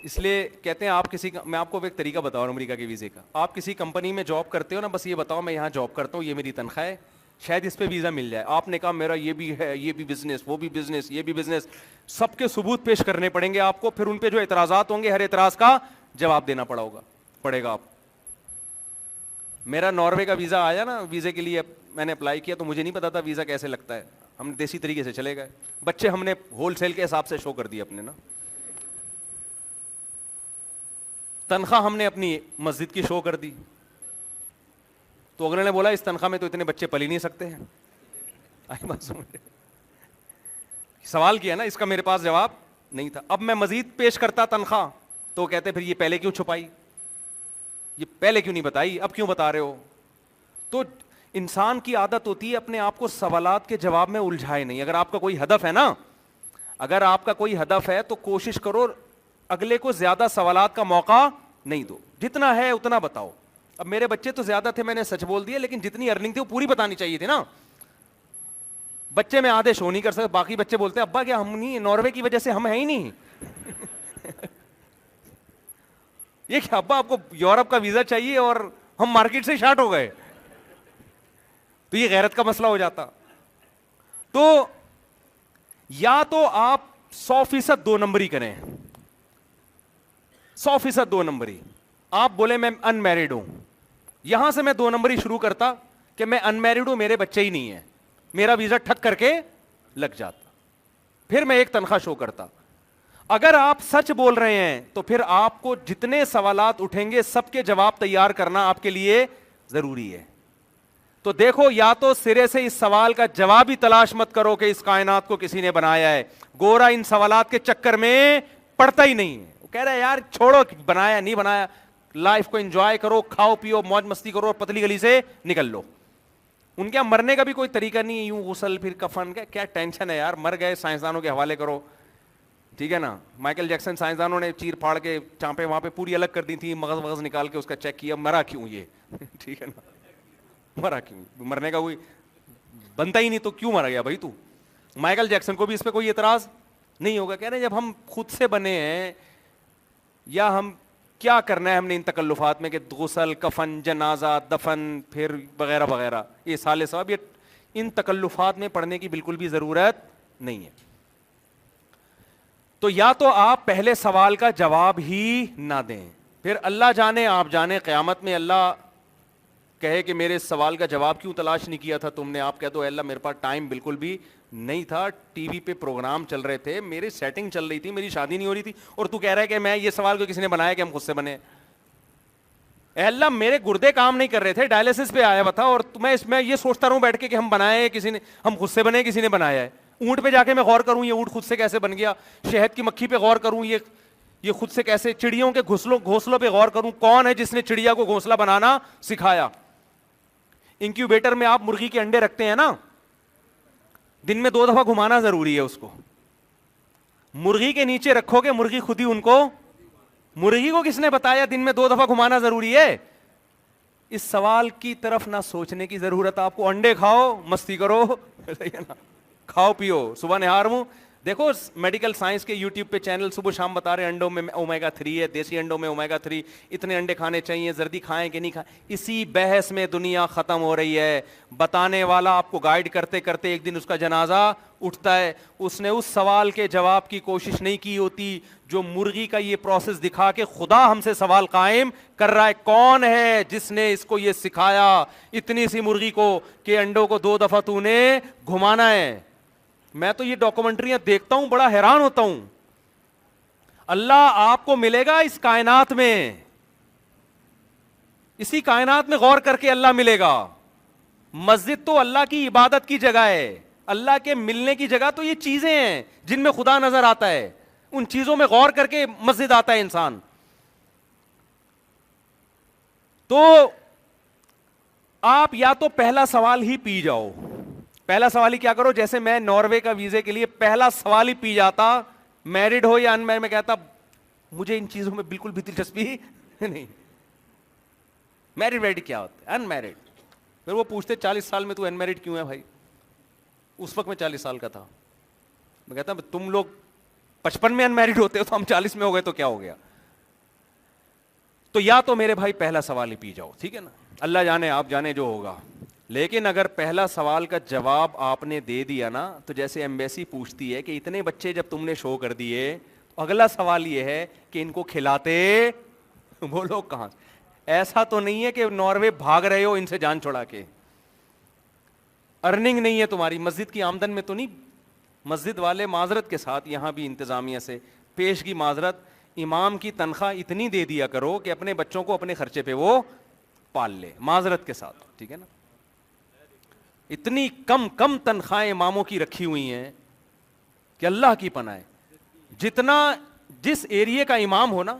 اس لیے کہتے ہیں آپ کسی میں آپ کو ایک طریقہ بتاؤں امریکہ کے ویزے کا. آپ کسی کمپنی میں جاب کرتے ہو نا, بس یہ بتاؤ میں یہاں جاب کرتا ہوں, یہ میری تنخواہ ہے, شاید اس پہ ویزا مل جائے. آپ نے کہا میرا یہ بھی ہے, یہ بھی بزنس, وہ بھی بزنس, یہ بھی بزنس, سب کے ثبوت پیش کرنے پڑیں گے آپ کو. پھر ان پہ جو اعتراضات ہوں گے ہر اعتراض کا جواب دینا پڑے گا آپ. میرا ناروے کا ویزا آیا نا, ویزے کے لیے میں نے اپلائی کیا تو مجھے نہیں پتا تھا ویزا کیسے لگتا ہے. ہم نے دیسی طریقے سے چلے گئے, بچے ہم نے ہول سیل کے حساب سے شو کر دیے اپنے نا. تنخواہ ہم نے اپنی مسجد کی شو کر دی, تو اگلے نے بولا اس تنخواہ میں تو اتنے بچے پل ہی نہیں سکتے ہیں. آئی بات سمجھ, سوال کیا نا, اس کا میرے پاس جواب نہیں تھا. اب میں مزید پیش کرتا تنخواہ تو کہتے پھر یہ پہلے کیوں چھپائی, یہ پہلے کیوں نہیں بتائی, اب کیوں بتا رہے ہو. تو انسان کی عادت ہوتی ہے اپنے آپ کو سوالات کے جواب میں الجھائے نہیں. اگر آپ کا کوئی ہدف ہے نا, اگر آپ کا کوئی ہدف ہے تو کوشش کرو اگلے کو زیادہ سوالات کا موقع نہیں دو, جتنا ہے اتنا بتاؤ. اب میرے بچے تو زیادہ تھے, میں نے سچ بول دیا, لیکن جتنی ارننگ تھی وہ پوری بتانی چاہیے تھی نا. بچے میں آدھے شو نہیں کر سکتے, باقی بچے بولتے ہیں ابا کیا ہم نہیں, ناروے کی وجہ سے ہم ہیں ہی نہیں. یہ کہ ابا آپ کو یورپ کا ویزا چاہیے اور ہم مارکیٹ سے شارٹ ہو گئے, تو یہ غیرت کا مسئلہ ہو جاتا. تو یا تو آپ 100% 2 نمبری کریں, 100% 2 نمبری. آپ بولے میں ان میرڈ ہوں, یہاں سے میں 2 نمبری شروع کرتا کہ میں ان میرڈ ہوں, میرے بچے ہی نہیں ہیں, میرا ویزا ٹھک کر کے لگ جاتا. پھر میں ایک تنخواہ شو کرتا. اگر آپ سچ بول رہے ہیں تو پھر آپ کو جتنے سوالات اٹھیں گے سب کے جواب تیار کرنا آپ کے لیے ضروری ہے. تو دیکھو, یا تو سرے سے اس سوال کا جواب ہی تلاش مت کرو کہ اس کائنات کو کسی نے بنایا ہے. گورا ان سوالات کے چکر میں پڑتا ہی نہیں ہے, وہ کہہ رہا ہے یار چھوڑو بنایا نہیں بنایا, لائف کو انجوائے کرو, کھاؤ پیو موج مستی کرو اور پتلی گلی سے نکل لو. ان کے مرنے کا بھی کوئی طریقہ نہیں ہے, یوں غسل پھر کفن کا کیا ٹینشن ہے یار, مر گئے سائنسدانوں کے حوالے کرو. ٹھیک ہے نا, مائیکل جیکسن سائنسدانوں نے چیر پھاڑ کے چانپیں وہاں پہ پوری الگ کر دی تھی, مغز وغز نکال کے اس کا چیک کیا, مرا کیوں یہ. ٹھیک ہے نا, مرا کیوں, مرنے کا کوئی بنتا ہی نہیں تو کیوں مرا گیا بھائی تو. مائیکل جیکسن کو بھی اس پہ کوئی اعتراض نہیں ہوگا, کہہ رہے ہیں جب ہم خود سے بنے ہیں, یا ہم کیا کرنا ہے ہم نے ان تکلفات میں کہ غسل کفن جنازہ دفن پھر وغیرہ وغیرہ, یہ سال ثواب, یہ ان تکلفات میں پڑھنے کی بالکل بھی ضرورت نہیں ہے. تو یا تو آپ پہلے سوال کا جواب ہی نہ دیں, پھر اللہ جانے آپ جانے قیامت میں اللہ کہے کہ میرے سوال کا جواب کیوں تلاش نہیں کیا تھا تم نے, آپ کہہ دو اے اللہ میرے پاس ٹائم بالکل بھی نہیں تھا, ٹی وی پہ پروگرام چل رہے تھے, میری سیٹنگ چل رہی تھی, میری شادی نہیں ہو رہی تھی, اور تو کہہ رہا ہے کہ میں یہ سوال کو کسی نے بنایا کہ ہم خود سے بنے. اے اللہ میرے گردے کام نہیں کر رہے تھے, ڈائلسس پہ آیا ہوا تھا, اور میں یہ سوچتا رہوں بیٹھ کے کہ ہم بنائے کسی نے, ہم خود سے بنے کسی نے بنایا ہے. اونٹ پہ جا کے میں غور کروں یہ اونٹ خود سے کیسے بن گیا, شہد کی مکھی پہ غور کروں یہ خود سے کیسے, چڑیوں کے گھونسلوں پہ غور کروں کون ہے جس نے چڑیا کو گھونسلہ بنانا سکھایا. انکیوبیٹر میں آپ مرغی کے انڈے رکھتے ہیں نا, دن میں 2 دفعہ گھمانا ضروری ہے اس کو. مرغی کے نیچے رکھو گے مرغی خود ہی ان کو, مرغی کو کس نے بتایا دن میں 2 دفعہ گھمانا ضروری ہے. اس سوال کی طرف نہ سوچنے کی ضرورت آپ کو, انڈے کھاؤ مستی کرو, کھاؤ پیو صبح نہار منہ. دیکھو میڈیکل سائنس کے یوٹیوب پہ چینل صبح شام بتا رہے ہیں انڈوں میں اومیگا 3 ہے, دیسی انڈوں میں اومیگا 3, اتنے انڈے کھانے چاہیے, زردی کھائیں کہ نہیں کھائیں. اسی بحث میں دنیا ختم ہو رہی ہے. بتانے والا آپ کو گائیڈ کرتے کرتے ایک دن اس کا جنازہ اٹھتا ہے, اس نے اس سوال کے جواب کی کوشش نہیں کی ہوتی جو مرغی کا یہ پروسیس دکھا کے خدا ہم سے سوال قائم کر رہا ہے, کون ہے جس نے اس کو یہ سکھایا اتنی سی مرغی کو کہ انڈوں کو 2 دفعہ تو نے گھمانا ہے. میں تو یہ ڈاکومنٹریاں دیکھتا ہوں بڑا حیران ہوتا ہوں. اللہ آپ کو ملے گا اس کائنات میں, اسی کائنات میں غور کر کے اللہ ملے گا. مسجد تو اللہ کی عبادت کی جگہ ہے, اللہ کے ملنے کی جگہ تو یہ چیزیں ہیں جن میں خدا نظر آتا ہے, ان چیزوں میں غور کر کے مسجد آتا ہے انسان. تو آپ یا تو پہلا سوال ہی پی جاؤ, پہلا سوال ہی کیا کرو, جیسے میں ناروے کا ویزے کے لیے پہلا سوال ہی پی جاتا, میرڈ ہو یا ان میرڈ, میں کہتا مجھے ان چیزوں میں بالکل بھی دلچسپی نہیں. میرڈ ویڈ کیا ہوتا ہے, ان میرڈ پھر وہ پوچھتے 40 سال میں تو انمیرڈ کیوں ہے بھائی؟ اس وقت میں 40 سال کا تھا. میں کہتا ہوں تم لوگ 55 میں انمیرڈ ہوتے ہو تو ہم 40 میں ہو گئے تو کیا ہو گیا؟ تو یا تو میرے بھائی پہلا سوال ہی پی جاؤ, ٹھیک ہے نا, اللہ جانے آپ جانے جو ہوگا. لیکن اگر پہلا سوال کا جواب آپ نے دے دیا نا, تو جیسے ایمبیسی پوچھتی ہے کہ اتنے بچے جب تم نے شو کر دیے, اگلا سوال یہ ہے کہ ان کو کھلاتے وہ لوگ کہاں. ایسا تو نہیں ہے کہ ناروے بھاگ رہے ہو ان سے جان چھڑا کے, ارننگ نہیں ہے تمہاری, مسجد کی آمدن میں تو نہیں. مسجد والے معذرت کے ساتھ یہاں بھی انتظامیہ سے پیش کی معذرت, امام کی تنخواہ اتنی دے دیا کرو کہ اپنے بچوں کو اپنے خرچے پہ وہ پال لے, معذرت کے ساتھ, ٹھیک ہے نا. اتنی کم تنخواہیں اماموں کی رکھی ہوئی ہیں کہ اللہ کی پناہ ہے. جتنا جس ایریے کا امام ہو نا,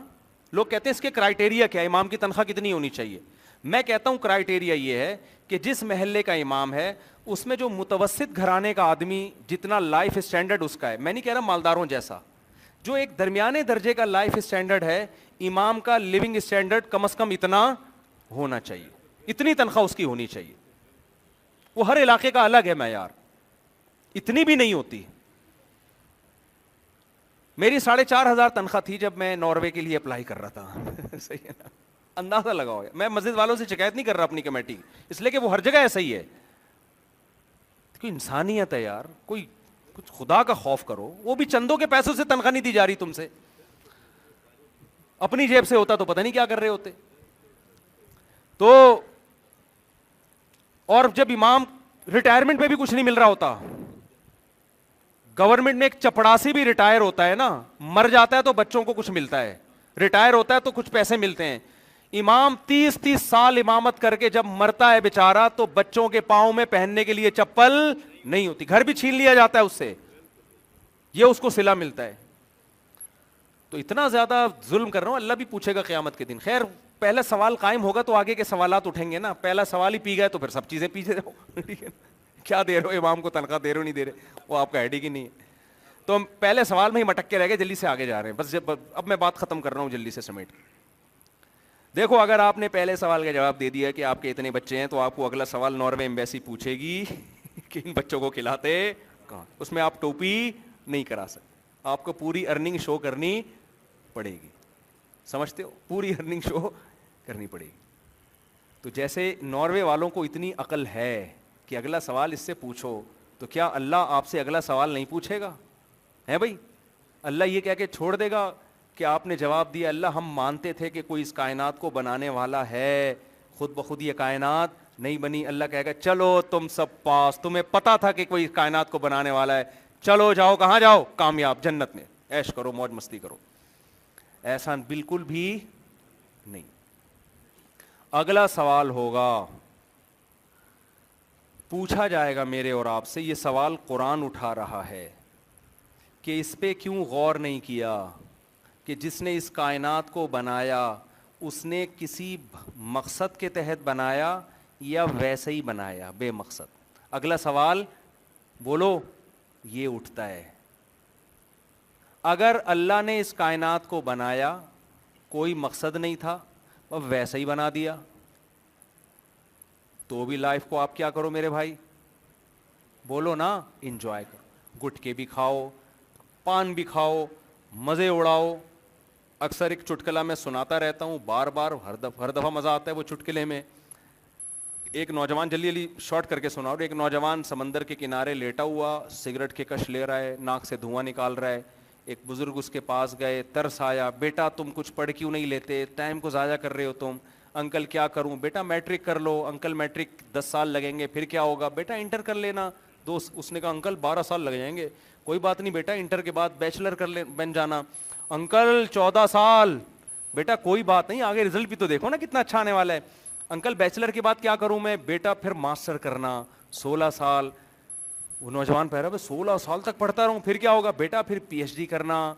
لوگ کہتے ہیں اس کے کرائٹیریا کیا ہے, امام کی تنخواہ کتنی ہونی چاہیے. میں کہتا ہوں کرائٹیریا یہ ہے کہ جس محلے کا امام ہے اس میں جو متوسط گھرانے کا آدمی جتنا لائف اسٹینڈرڈ اس کا ہے, میں نہیں کہہ رہا مالداروں جیسا, جو ایک درمیانے درجے کا لائف اسٹینڈرڈ ہے, امام کا لیونگ اسٹینڈرڈ کم از کم اتنا ہونا چاہیے, اتنی تنخواہ اس کی ہونی چاہیے. وہ ہر علاقے کا الگ ہے معیار, اتنی بھی نہیں ہوتی. میری 4,500 تنخواہ تھی جب میں ناروے کے لیے اپلائی کر رہا تھا. صحیح ہے نا, اندازہ لگاؤ. میں مسجد والوں سے شکایت نہیں کر رہا اپنی کمیٹی, اس لیے کہ وہ ہر جگہ ایسا ہی ہے. کوئی انسانیت ہے یار, کوئی کچھ خدا کا خوف کرو. وہ بھی چندوں کے پیسوں سے تنخواہ نہیں دی جا رہی تم سے, اپنی جیب سے ہوتا تو پتہ نہیں کیا کر رہے ہوتے. تو اور جب امام ریٹائرمنٹ میں بھی کچھ نہیں مل رہا ہوتا, گورنمنٹ میں ایک چپڑاسی بھی ریٹائر ہوتا ہے نا, مر جاتا ہے تو بچوں کو کچھ ملتا ہے, ریٹائر ہوتا ہے تو کچھ پیسے ملتے ہیں. امام 30 سال امامت کر کے جب مرتا ہے بیچارہ, تو بچوں کے پاؤں میں پہننے کے لیے چپل نہیں ہوتی, گھر بھی چھین لیا جاتا ہے اس سے, یہ اس کو صلہ ملتا ہے. تو اتنا زیادہ ظلم کر رہا ہوں, اللہ بھی پوچھے گا قیامت کے دن. خیر پہلا سوال قائم ہوگا تو آگے کے سوالات اٹھیں گے نا. پہلا سوال ہی پی گئے تو پھر سب چیزیں پیچھے رہو. کیا دے رہے ہو امام کو تنخواہ, دے رہے ہو نہیں دے رہے, وہ آپ کا ہیڈک ہی نہیں ہے. تو ہم پہلے سوال میں ہی مٹک کے رہ گئے, جلدی سے آگے جا رہے ہیں. بس اب میں بات ختم کر رہا ہوں جلدی سے سمیٹ. دیکھو اگر آپ نے پہلے سوال کا جواب دے دیا کہ آپ کے اتنے بچے ہیں, تو آپ کو اگلا سوال ناروے ایمبیسی پوچھے گی کہ ان بچوں کو کھلاتے کہاں. اس میں آپ ٹوپی نہیں کرا سکتے, آپ کو پوری ارننگ شو کرنی پڑے گی. سمجھتے ہو, پوری ارننگ شو کرنی پڑے گی. تو جیسے ناروے والوں کو اتنی عقل ہے کہ اگلا سوال اس سے پوچھو, تو کیا اللہ آپ سے اگلا سوال نہیں پوچھے گا؟ ہے بھائی, اللہ یہ کہہ کے چھوڑ دے گا کہ آپ نے جواب دیا اللہ ہم مانتے تھے کہ کوئی اس کائنات کو بنانے والا ہے, خود بخود یہ کائنات نہیں بنی. اللہ کہے گا چلو تم سب پاس, تمہیں پتا تھا کہ کوئی کائنات کو بنانے والا ہے, چلو جاؤ, کہاں جاؤ؟ کامیاب, جنت میں عیش کرو, موج مستی کرو. ایسا بالکل بھی نہیں. اگلا سوال ہوگا, پوچھا جائے گا میرے اور آپ سے, یہ سوال قرآن اٹھا رہا ہے کہ اس پہ کیوں غور نہیں کیا کہ جس نے اس کائنات کو بنایا اس نے کسی مقصد کے تحت بنایا یا ویسے ہی بنایا بے مقصد. اگلا سوال بولو یہ اٹھتا ہے. اگر اللہ نے اس کائنات کو بنایا کوئی مقصد نہیں تھا اور ویسے ہی بنا دیا, تو بھی لائف کو آپ کیا کرو میرے بھائی, بولو نا, انجوائے کرو. گٹکے بھی کھاؤ, پان بھی کھاؤ, مزے اڑاؤ. اکثر ایک چٹکلا میں سناتا رہتا ہوں بار بار, ہر دفعہ مزہ آتا ہے وہ چٹکلے میں. ایک نوجوان, جلدی شارٹ کر کے سنا, اور ایک نوجوان سمندر کے کنارے لیٹا ہوا سگریٹ کے کش لے رہا ہے, ناک سے دھواں نکال رہا ہے. ایک بزرگ اس کے پاس گئے, ترس آیا, بیٹا تم کچھ پڑھ کیوں نہیں لیتے, ٹائم کو ضائع کر رہے ہو تم. انکل کیا کروں, بیٹا میٹرک کر لو. انکل میٹرک 10 سال لگیں گے, پھر کیا ہوگا, بیٹا انٹر کر لینا. دوست اس نے کہا انکل 12 سال لگ جائیں گے. کوئی بات نہیں بیٹا, انٹر کے بعد بیچلر بن جانا. انکل 14 سال, بیٹا کوئی بات نہیں, آگے رزلٹ بھی تو دیکھو نا کتنا اچھا آنے والا ہے. انکل بیچلر کے بعد کیا کروں میں, بیٹا پھر ماسٹر کرنا. 16 سال. وہ نوجوان پہ رہا 16 سال تک پڑھتا رہوں, پھر کیا ہوگا, بیٹا پھر پی ایچ ڈی کرنا.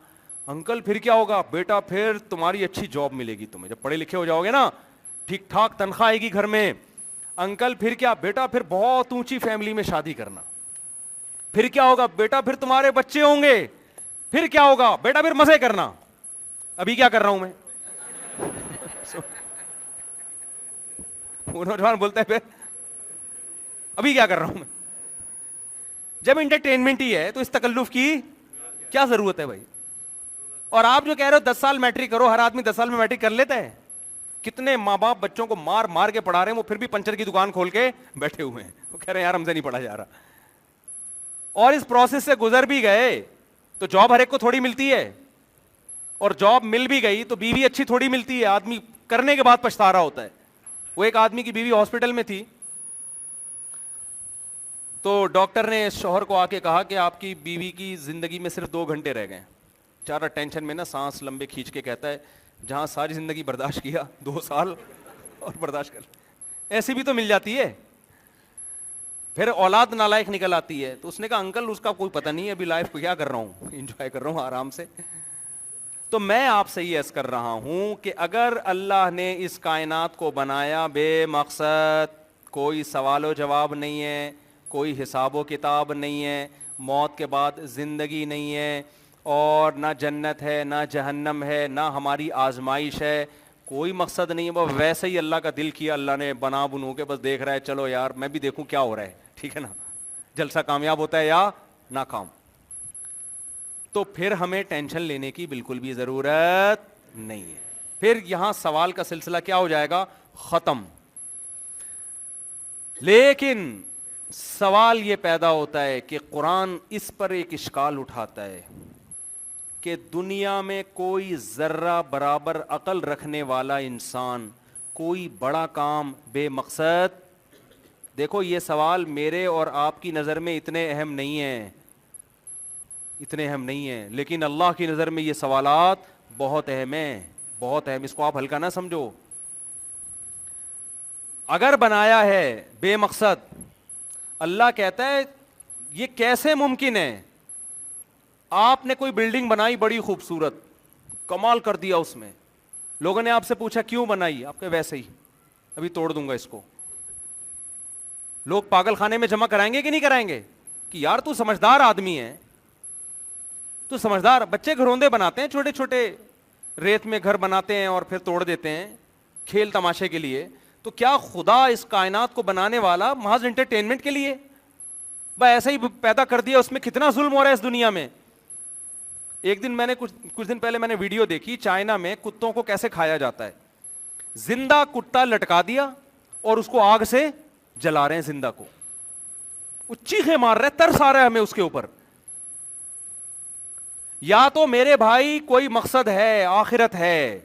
انکل پھر کیا ہوگا, بیٹا پھر تمہاری اچھی جاب ملے گی تمہیں, جب پڑھے لکھے ہو جاؤ گے نا, ٹھیک ٹھاک تنخواہ آئے گی گھر میں. انکل پھر کیا, بیٹا پھر بہت اونچی فیملی میں شادی کرنا. پھر کیا ہوگا, بیٹا پھر تمہارے بچے ہوں گے. پھر کیا ہوگا, بیٹا پھر مزے کرنا. ابھی کیا کر رہا ہوں میں. وہ نوجوان بولتا ہے ابھی کیا کر رہا ہوں میں؟ جب انٹرٹینمنٹ ہی ہے تو اس تکلف کی کیا ضرورت ہے بھائی؟ اور آپ جو کہہ رہے ہو 10 سال میٹرک کرو، ہر آدمی 10 سال میں میٹرک کر لیتا ہے؟ کتنے ماں باپ بچوں کو مار مار کے پڑھا رہے ہیں، وہ پھر بھی پنچر کی دکان کھول کے بیٹھے ہوئے ہیں، وہ کہہ رہے ہیں یار ہم سے نہیں پڑھا جا رہا. اور اس پروسیس سے گزر بھی گئے تو جاب ہر ایک کو تھوڑی ملتی ہے، اور جاب مل بھی گئی تو بیوی اچھی تھوڑی ملتی ہے، آدمی کرنے کے بعد پچھتا رہا ہوتا ہے. وہ ایک آدمی کی بیوی ہاسپٹل میں تھی تو ڈاکٹر نے شوہر کو آ کے کہا کہ آپ کی بیوی کی زندگی میں صرف 2 گھنٹے رہ گئے. چارہ ٹینشن میں نا سانس لمبے کھینچ کے کہتا ہے جہاں ساری زندگی برداشت کیا 2 سال اور برداشت کر، ایسی بھی تو مل جاتی ہے. پھر اولاد نالائق نکل آتی ہے. تو اس نے کہا انکل اس کا کوئی پتہ نہیں ہے، ابھی لائف کو کیا کر رہا ہوں، انجوائے کر رہا ہوں آرام سے. تو میں آپ سے یہ عرض کر رہا ہوں کہ اگر اللہ نے اس کائنات کو بنایا بے مقصد، کوئی سوال و جواب نہیں ہے، کوئی حساب و کتاب نہیں ہے، موت کے بعد زندگی نہیں ہے، اور نہ جنت ہے نہ جہنم ہے نہ ہماری آزمائش ہے، کوئی مقصد نہیں ہے، وہ ویسے ہی اللہ کا دل کیا، اللہ نے بنا بنو کے بس دیکھ رہا ہے چلو یار میں بھی دیکھوں کیا ہو رہا ہے، ٹھیک ہے نا، جلسہ کامیاب ہوتا ہے یا ناکام. تو پھر ہمیں ٹینشن لینے کی بالکل بھی ضرورت نہیں ہے. پھر یہاں سوال کا سلسلہ کیا ہو جائے گا؟ ختم. لیکن سوال یہ پیدا ہوتا ہے کہ قرآن اس پر ایک اشکال اٹھاتا ہے کہ دنیا میں کوئی ذرہ برابر عقل رکھنے والا انسان کوئی بڑا کام بے مقصد، دیکھو یہ سوال میرے اور آپ کی نظر میں اتنے اہم نہیں ہیں، اتنے اہم نہیں ہیں، لیکن اللہ کی نظر میں یہ سوالات بہت اہم ہیں، بہت اہم. اس کو آپ ہلکا نہ سمجھو. اگر بنایا ہے بے مقصد، اللہ کہتا ہے یہ کیسے ممکن ہے؟ آپ نے کوئی بلڈنگ بنائی بڑی خوبصورت، کمال کر دیا اس میں، لوگوں نے آپ سے پوچھا کیوں بنائی، آپ کے ویسے ہی، ابھی توڑ دوں گا اس کو. لوگ پاگل خانے میں جمع کرائیں گے کہ نہیں کرائیں گے کہ یار تو سمجھدار آدمی ہے، تو سمجھدار. بچے گھروندے بناتے ہیں، چھوٹے چھوٹے ریت میں گھر بناتے ہیں اور پھر توڑ دیتے ہیں کھیل تماشے کے لیے. تو کیا خدا اس کائنات کو بنانے والا محض انٹرٹینمنٹ کے لیے بس ایسے ہی پیدا کر دیا؟ اس میں کتنا ظلم ہو رہا ہے اس دنیا میں. ایک دن میں نے کچھ دن پہلے میں نے ویڈیو دیکھی، چائنا میں کتوں کو کیسے کھایا جاتا ہے. زندہ کتا لٹکا دیا اور اس کو آگ سے جلا رہے ہیں زندہ کو، وہ چیخے مار رہے، ترس آ رہا ہے ہمیں اس کے اوپر. یا تو میرے بھائی کوئی مقصد ہے، آخرت ہے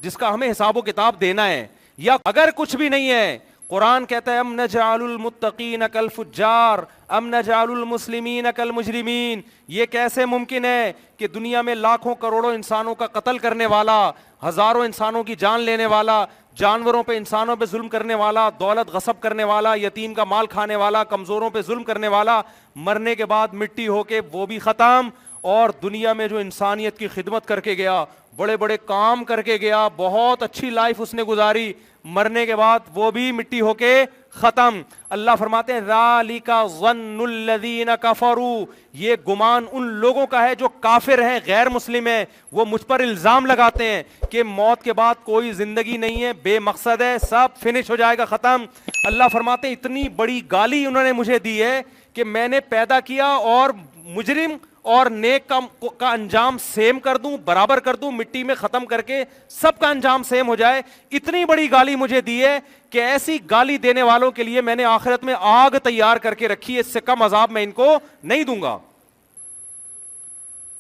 جس کا ہمیں حساب و کتاب دینا ہے، یا اگر کچھ بھی نہیں ہے، قرآن کہتا ہے ام نجعل المتقین کالفجار ام نجعل المسلمین کالمجرمین. یہ کیسے ممکن ہے کہ دنیا میں لاکھوں کروڑوں انسانوں کا قتل کرنے والا، ہزاروں انسانوں کی جان لینے والا، جانوروں پہ انسانوں پہ ظلم کرنے والا، دولت غصب کرنے والا، یتیم کا مال کھانے والا، کمزوروں پہ ظلم کرنے والا، مرنے کے بعد مٹی ہو کے وہ بھی ختم، اور دنیا میں جو انسانیت کی خدمت کر کے گیا، بڑے بڑے کام کر کے گیا، بہت اچھی لائف اس نے گزاری، مرنے کے بعد وہ بھی مٹی ہو کے ختم. اللہ فرماتے ہیں ذالک ظن الذین کفروا، یہ گمان ان لوگوں کا ہے جو کافر ہیں، غیر مسلم ہیں. وہ مجھ پر الزام لگاتے ہیں کہ موت کے بعد کوئی زندگی نہیں ہے، بے مقصد ہے، سب فنش ہو جائے گا، ختم. اللہ فرماتے ہیں اتنی بڑی گالی انہوں نے مجھے دی ہے کہ میں نے پیدا کیا اور مجرم اور نیک کا انجام سیم کر دوں، برابر کر دوں، مٹی میں ختم کر کے سب کا انجام سیم ہو جائے. اتنی بڑی گالی مجھے دی ہے کہ ایسی گالی دینے والوں کے لیے میں نے آخرت میں آگ تیار کر کے رکھی ہے، اس سے کم عذاب میں ان کو نہیں دوں گا.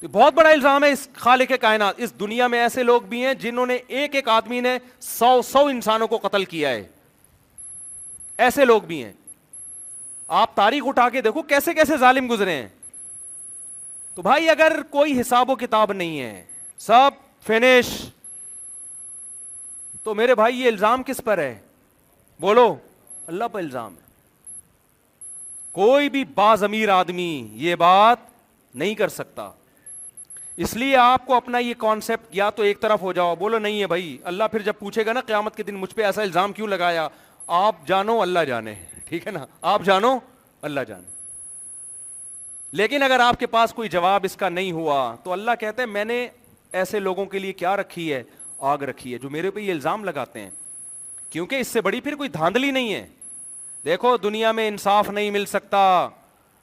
بہت بڑا الزام ہے اس خالق کائنات. اس دنیا میں ایسے لوگ بھی ہیں جنہوں نے ایک آدمی نے 100 انسانوں کو قتل کیا ہے، ایسے لوگ بھی ہیں. آپ تاریخ اٹھا کے دیکھو کیسے کیسے ظالم گزرے ہیں. تو بھائی اگر کوئی حساب و کتاب نہیں ہے، سب فنش، تو میرے بھائی یہ الزام کس پر ہے؟ بولو، اللہ پر الزام ہے. کوئی بھی باضمیر آدمی یہ بات نہیں کر سکتا. اس لیے آپ کو اپنا یہ کانسیپٹ یا تو ایک طرف ہو جاؤ، بولو نہیں ہے بھائی. اللہ پھر جب پوچھے گا نا قیامت کے دن مجھ پہ ایسا الزام کیوں لگایا، آپ جانو اللہ جانے، ٹھیک ہے نا، آپ جانو اللہ جانے. لیکن اگر آپ کے پاس کوئی جواب اس کا نہیں ہوا تو اللہ کہتے ہیں میں نے ایسے لوگوں کے لیے کیا رکھی ہے؟ آگ رکھی ہے، جو میرے پہ یہ الزام لگاتے ہیں. کیونکہ اس سے بڑی پھر کوئی دھاندلی نہیں ہے. دیکھو دنیا میں انصاف نہیں مل سکتا.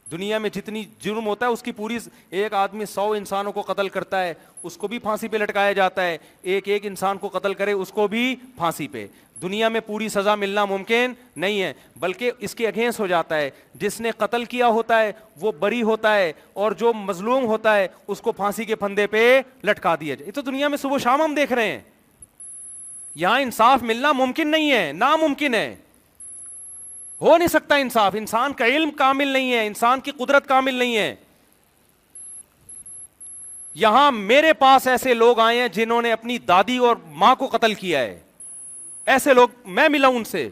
دنیا میں جتنی جرم ہوتا ہے اس کی پوری, ایک آدمی 100 انسانوں کو قتل کرتا ہے اس کو بھی پھانسی پہ لٹکایا جاتا ہے, ایک انسان کو قتل کرے اس کو بھی پھانسی پہ. دنیا میں پوری سزا ملنا ممکن نہیں ہے, بلکہ اس کے اگینسٹ ہو جاتا ہے. جس نے قتل کیا ہوتا ہے وہ بری ہوتا ہے, اور جو مظلوم ہوتا ہے اس کو پھانسی کے پھندے پہ لٹکا دیا جائے. یہ تو دنیا میں صبح و شام ہم دیکھ رہے ہیں. یہاں انصاف ملنا ممکن نہیں ہے, ناممکن ہے, ہو نہیں سکتا انصاف. انسان کا علم کامل نہیں ہے, انسان کی قدرت کامل نہیں ہے. یہاں میرے پاس ایسے لوگ آئے ہیں جنہوں نے اپنی دادی اور ماں کو قتل کیا ہے. ایسے لوگ میں ملا ان سے,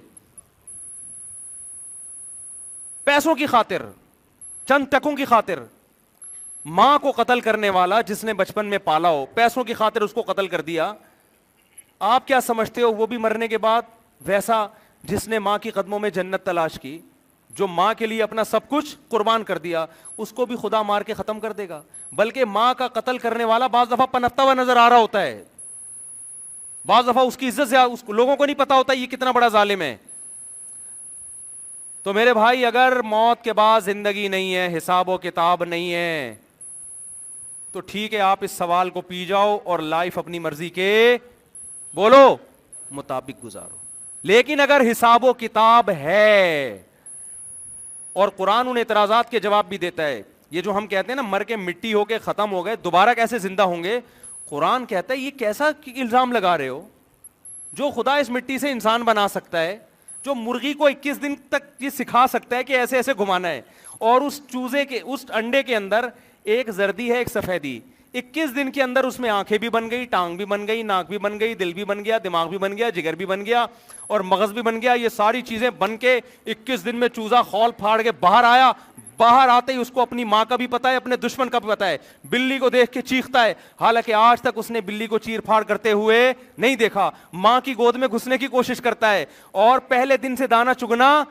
پیسوں کی خاطر, چند ٹکوں کی خاطر. ماں کو قتل کرنے والا جس نے بچپن میں پالا ہو, پیسوں کی خاطر اس کو قتل کر دیا. آپ کیا سمجھتے ہو وہ بھی مرنے کے بعد ویسا جس نے ماں کی قدموں میں جنت تلاش کی, جو ماں کے لیے اپنا سب کچھ قربان کر دیا, اس کو بھی خدا مار کے ختم کر دے گا. بلکہ ماں کا قتل کرنے والا بعض دفعہ پنپتا ہوا نظر آ رہا ہوتا ہے, بعض دفعہ اس کی عزت سے اس لوگوں کو نہیں پتا ہوتا یہ کتنا بڑا ظالم ہے. تو میرے بھائی اگر موت کے بعد زندگی نہیں ہے, حساب و کتاب نہیں ہے, تو ٹھیک ہے آپ اس سوال کو پی جاؤ اور لائف اپنی مرضی کے بولو مطابق گزارو. لیکن اگر حساب و کتاب ہے, اور قرآن ان اعتراضات کے جواب بھی دیتا ہے, یہ جو ہم کہتے ہیں نا مر کے مٹی ہو کے ختم ہو گئے دوبارہ کیسے زندہ ہوں گے, قرآن کہتا ہے یہ کیسا الزام لگا رہے ہو. جو خدا اس مٹی سے انسان بنا سکتا ہے, جو مرغی کو 21 دن تک یہ سکھا سکتا ہے کہ ایسے ایسے گھمانا ہے, اور اس چوزے کے اس انڈے کے اندر ایک زردی ہے ایک سفیدی, 21 دن کے اندر اس میں آنکھیں بھی بن گئی, ٹانگ بھی بن گئی, ناک بھی بن گئی, دل بھی بن گیا, دماغ بھی بن گیا, جگر بھی بن گیا, اور مغز بھی بن گیا. یہ ساری چیزیں بن کے 21 دن میں چوزا خول پھاڑ کے باہر آیا. باہر آتے ہی اس کو اپنی ماں کا بھی پتا ہے, اپنے دشمن کا بھی پتا ہے. بلی کو دیکھ کے چیختا ہے, حالانکہ آج تک اس نے بلی کو چیر پھاڑ کرتے ہوئے نہیں دیکھا. ماں کی گود میں گھسنے کی کوشش کرتا ہے, اور پہلے دن سے دانا چگنا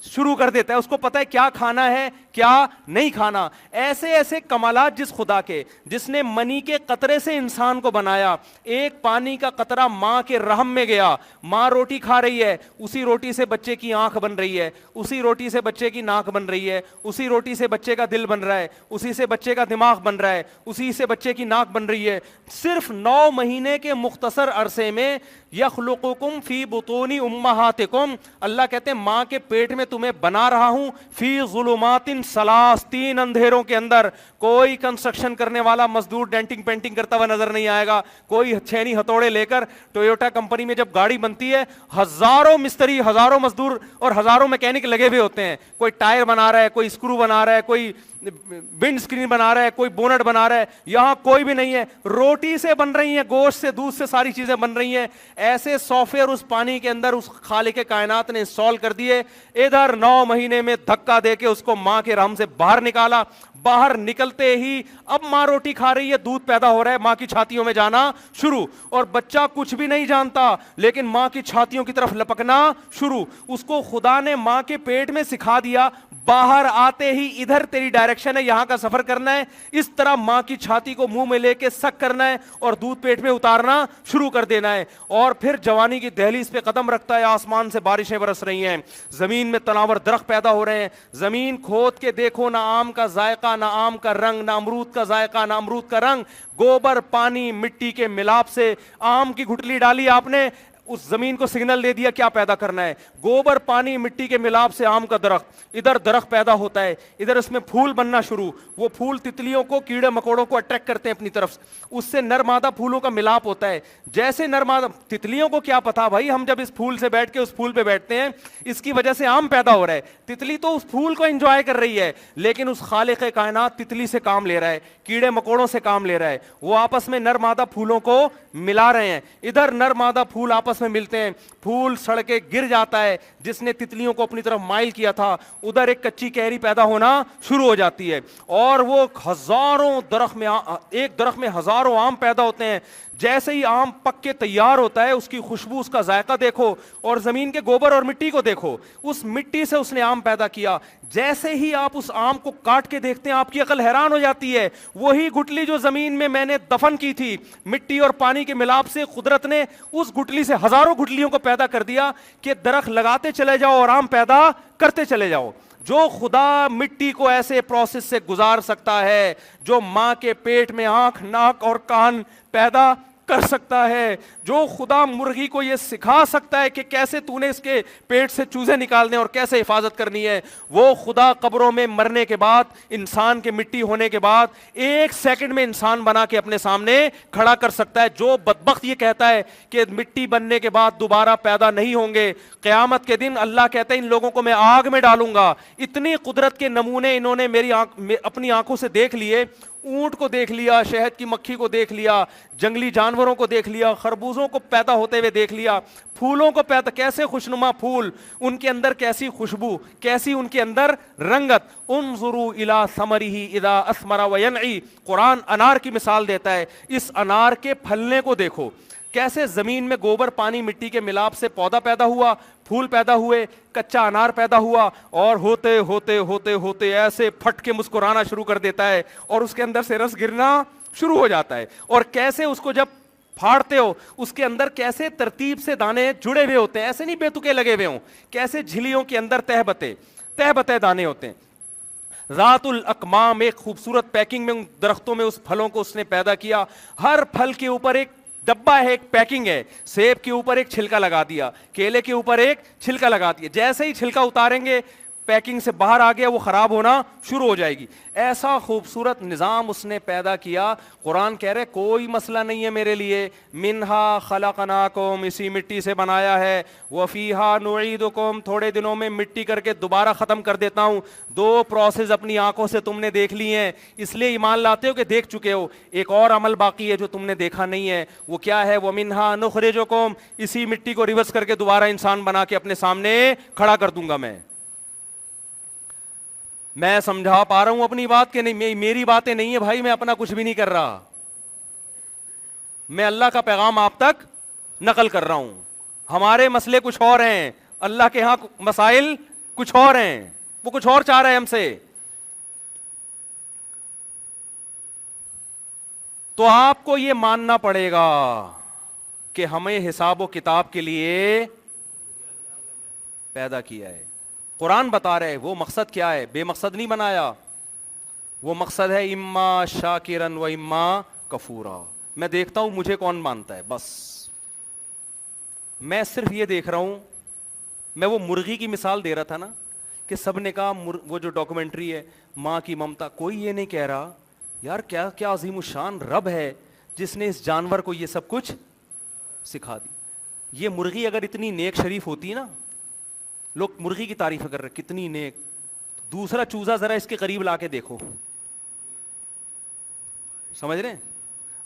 شروع کر دیتا ہے. اس کو پتا ہے کیا کھانا ہے کیا نہیں کھانا. ایسے ایسے کمالات جس خدا کے, جس نے منی کے قطرے سے انسان کو بنایا. ایک پانی کا قطرہ ماں کے رحم میں گیا, ماں روٹی کھا رہی ہے, اسی روٹی سے بچے کی آنکھ بن رہی ہے, اسی روٹی سے بچے کی ناک بن رہی ہے, اسی روٹی سے بچے کا دل بن رہا ہے, اسی سے بچے کا دماغ بن رہا ہے, اسی سے بچے کی ناک بن رہی ہے. صرف 9 مہینے کے مختصر عرصے میں یخلقکم فی بطون امہاتکم, اللہ کہتے ہیں ماں کے پیٹ میں تمہیں بنا رہا ہوں, فی ظلمات ثلاث, 3 اندھیروں کے اندر. کوئی کنسٹرکشن کرنے والا مزدور ڈینٹنگ پینٹنگ کرتا ہوا نظر نہیں آئے گا. کوئی چھینی ہتھوڑے لے کر ٹویوٹا کمپنی میں جب گاڑی بنتی ہے, ہزاروں مستری, ہزاروں مزدور اور ہزاروں میکینک لگے ہوئے ہوتے ہیں. کوئی ٹائر بنا رہا ہے, کوئی اسکرو بنا رہا ہے, کوئی ونڈ اسکرین بنا رہا ہے, کوئی بونٹ بنا رہا ہے. یہاں کوئی بھی نہیں ہے, روٹی سے بن رہی ہیں, گوشت سے, دودھ سے, ساری چیزیں بن رہی ہیں. ایسے سافٹ ویئر اس پانی کے اندر اس خالق کائنات نے انسٹال کر دیے. ادھر 9 مہینے میں دھکا دے کے اس کو ماں کے رحم سے باہر نکالا. باہر نکلتے ہی اب ماں روٹی کھا رہی ہے, دودھ پیدا ہو رہا ہے, ماں کی چھاتیوں میں جانا شروع, اور بچہ کچھ بھی نہیں جانتا لیکن ماں کی چھاتیوں کی طرف لپکنا شروع. اس کو خدا نے ماں کے پیٹ میں سکھا دیا, باہر آتے ہی ادھر تیری ڈائریکشن ہے, یہاں کا سفر کرنا ہے, اس طرح ماں کی چھاتی کو منہ میں لے کے سک کرنا ہے اور دودھ پیٹ میں اتارنا شروع کر دینا ہے. اور پھر جوانی کی دہلیز پہ قدم رکھتا ہے, آسمان سے بارشیں برس رہی ہیں, زمین میں تناور درخت پیدا ہو رہے ہیں. زمین کھود کے دیکھو, نہ آم کا ذائقہ, نہ آم کا رنگ, نہ امرود کا ذائقہ, نہ امرود کا رنگ. گوبر, پانی, مٹی کے ملاپ سے آم کی گٹلی ڈالی آپ نے, اس زمین کو سگنل دے دیا کیا پیدا کرنا ہے. گوبر, پانی, مٹی کے ملاپ سے آم کا درخت, ادھر درخت پیدا ہوتا ہے, ادھر اس میں پھول بننا شروع. وہ پھول تتلیوں کو, کیڑے مکوڑوں کو اٹریکٹ کرتے ہیں اپنی طرف, اس سے نر مادہ پھولوں کا ملاپ ہوتا ہے. جیسے نر مادہ, تتلیوں کو کیا پتا بھائی, ہم جب اس پھول سے بیٹھ کے اس پھول پہ بیٹھتے ہیں اس کی وجہ سے آم پیدا ہو رہا ہے. تتلی تو اس پھول کو انجوائے کر رہی ہے, لیکن اس خالق کائنات تتلی سے کام لے رہا ہے, کیڑے مکوڑوں سے کام لے رہا ہے. وہ آپس میں نر مادہ پھولوں کو ملا رہے ہیں. ادھر نر مادہ پھول آپس میں ملتے ہیں, پھول سڑ کے گر جاتا ہے, جس نے تتلیوں کو اپنی طرف مائل کیا تھا, ادھر ایک کچی کیری پیدا ہونا شروع ہو جاتی ہے. اور وہ ہزاروں درخت میں, ایک درخت میں ہزاروں آم پیدا ہوتے ہیں. جیسے ہی آم پک کے تیار ہوتا ہے اس کی خوشبو، اس کا ذائقہ دیکھو، اور زمین کے گوبر اور مٹی کو دیکھو، اس مٹی سے اس نے آم پیدا کیا. جیسے ہی آپ اس آم کو کاٹ کے دیکھتے ہیں آپ کی عقل حیران ہو جاتی ہے. وہی گٹلی جو زمین میں نے دفن کی تھی، مٹی اور پانی کے ملاپ سے قدرت نے اس گٹلی سے ہزاروں گٹلیوں کو پیدا کر دیا کہ درخت لگاتے چلے جاؤ اور آم پیدا کرتے چلے جاؤ. جو خدا مٹی کو ایسے پروسیس سے گزار سکتا ہے، جو ماں کے پیٹ میں آنکھ، ناک اور کان پیدا کر سکتا ہے، جو خدا مرغی کو یہ سکھا سکتا ہے کہ کیسے تو نے اس کے پیٹ سے چوزے نکالنے اور کیسے حفاظت کرنی ہے، وہ خدا قبروں میں مرنے کے بعد، انسان کے مٹی ہونے کے بعد 1 سیکنڈ میں انسان بنا کے اپنے سامنے کھڑا کر سکتا ہے. جو بدبخت یہ کہتا ہے کہ مٹی بننے کے بعد دوبارہ پیدا نہیں ہوں گے، قیامت کے دن اللہ کہتا ہے ان لوگوں کو میں آگ میں ڈالوں گا. اتنی قدرت کے نمونے انہوں نے اپنی آنکھوں سے دیکھ لیے. اونٹ کو دیکھ لیا، شہد کی مکھی کو دیکھ لیا، جنگلی جانوروں کو دیکھ لیا، خربوزوں کو پیدا ہوتے ہوئے دیکھ لیا، پھولوں کو پیدا، کیسے خوشنما پھول، ان کے اندر کیسی خوشبو، کیسی ان کے اندر رنگت. انظروا الی ثمرہ اذا اثمر وینعی. قرآن انار کی مثال دیتا ہے. اس انار کے پھلنے کو دیکھو، کیسے زمین میں گوبر، پانی، مٹی کے ملاپ سے پودا پیدا ہوا، پھول پیدا ہوئے، کچا انار پیدا ہوا، اور ہوتے ہوتے ہوتے ہوتے ایسے پھٹ کے مسکرانا شروع کر دیتا ہے اور اس کے اندر سے رس گرنا شروع ہو جاتا ہے. اور کیسے اس کو جب پھاڑتے ہو اس کے اندر کیسے ترتیب سے دانے جڑے ہوئے ہوتے ہیں، ایسے نہیں بے تکے لگے ہوئے ہوں، کیسے جھلیوں کے اندر تہ بتے دانے ہوتے ہیں. ذات الاکمام، ایک خوبصورت پیکنگ میں ان درختوں میں اس پھلوں کو اس نے پیدا کیا. ہر پھل کے اوپر ایک ڈبہ ہے، ایک پیکنگ ہے. سیب کے اوپر ایک چھلکا لگا دیا، کیلے کے اوپر ایک چھلکا لگا دیا. جیسے ہی چھلکا اتاریں گے پیکنگ سے باہر آ گیا، وہ خراب ہونا شروع ہو جائے گی. ایسا خوبصورت نظام اس نے پیدا کیا. قرآن کہہ رہے کوئی مسئلہ نہیں ہے میرے لیے. منہا خلقناکم، اسی مٹی سے بنایا ہے. وفیہا نعیدکم، تھوڑے دنوں میں مٹی کر کے دوبارہ ختم کر دیتا ہوں. 2 پروسیس اپنی آنکھوں سے تم نے دیکھ لی ہیں، اس لیے ایمان لاتے ہو کہ دیکھ چکے ہو. ایک اور عمل باقی ہے جو تم نے دیکھا نہیں ہے، وہ کیا ہے؟ ومنہا نخرجکم، اسی مٹی کو ریورس کر کے دوبارہ انسان بنا کے اپنے سامنے کھڑا کر دوں گا. میں سمجھا پا رہا ہوں اپنی بات کہ نہیں؟ میری باتیں نہیں ہے بھائی، میں اپنا کچھ بھی نہیں کر رہا، میں اللہ کا پیغام آپ تک نقل کر رہا ہوں. ہمارے مسئلے کچھ اور ہیں، اللہ کے ہاں مسائل کچھ اور ہیں، وہ کچھ اور چاہ رہے ہیں ہم سے. تو آپ کو یہ ماننا پڑے گا کہ ہمیں حساب و کتاب کے لیے پیدا کیا ہے. قرآن بتا رہے وہ مقصد کیا ہے، بے مقصد نہیں بنایا. وہ مقصد ہے اما شاکرن و اما کفورا. میں دیکھتا ہوں مجھے کون مانتا ہے، بس میں صرف یہ دیکھ رہا ہوں. میں وہ مرغی کی مثال دے رہا تھا نا کہ سب نے کہا، وہ جو ڈاکومنٹری ہے ماں کی ممتا، کوئی یہ نہیں کہہ رہا یار کیا عظیم الشان رب ہے جس نے اس جانور کو یہ سب کچھ سکھا دی. یہ مرغی اگر اتنی نیک شریف ہوتی نا، لوگ مرغی کی تعریف کر رہے کتنی نیک، دوسرا چوزا ذرا اس کے قریب لا کے دیکھو، سمجھ رہے ہیں؟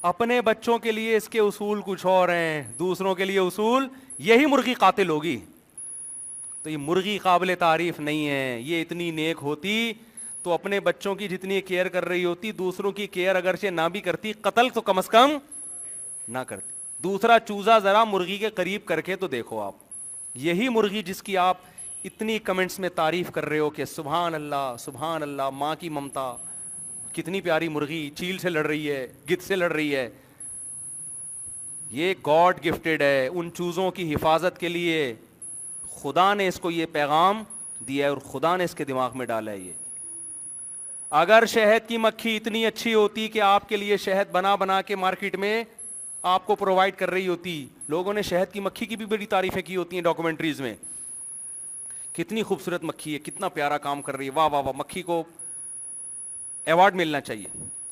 اپنے بچوں کے لیے اس کے اصول کچھ اور ہیں، دوسروں کے لیے اصول، یہی مرغی قاتل ہوگی. تو یہ مرغی قابل تعریف نہیں ہے. یہ اتنی نیک ہوتی تو اپنے بچوں کی جتنی کیئر کر رہی ہوتی، دوسروں کی کیئر اگرچہ نہ بھی کرتی، قتل تو کم از کم نہ کرتی. دوسرا چوزا ذرا مرغی کے قریب کر کے تو دیکھو آپ. یہی مرغی جس کی آپ اتنی کمنٹس میں تعریف کر رہے ہو کہ سبحان اللہ سبحان اللہ، ماں کی ممتا، کتنی پیاری مرغی، چیل سے لڑ رہی ہے، گدھ سے لڑ رہی ہے. یہ گاڈ گفٹڈ ہے. ان چوزوں کی حفاظت کے لیے خدا نے اس کو یہ پیغام دیا ہے اور خدا نے اس کے دماغ میں ڈالا ہے. یہ اگر شہد کی مکھی اتنی اچھی ہوتی کہ آپ کے لیے شہد بنا بنا کے مارکیٹ میں آپ کو پرووائڈ کر رہی ہوتی، لوگوں نے شہد کی مکھی کی بھی بڑی تعریفیں کی ہوتی ہیں ڈاکومنٹریز میں، کتنی خوبصورت مکھی ہے، کتنا پیارا کام کر رہی ہے، واہ واہ واہ، مکھی کو ایوارڈ ملنا چاہیے.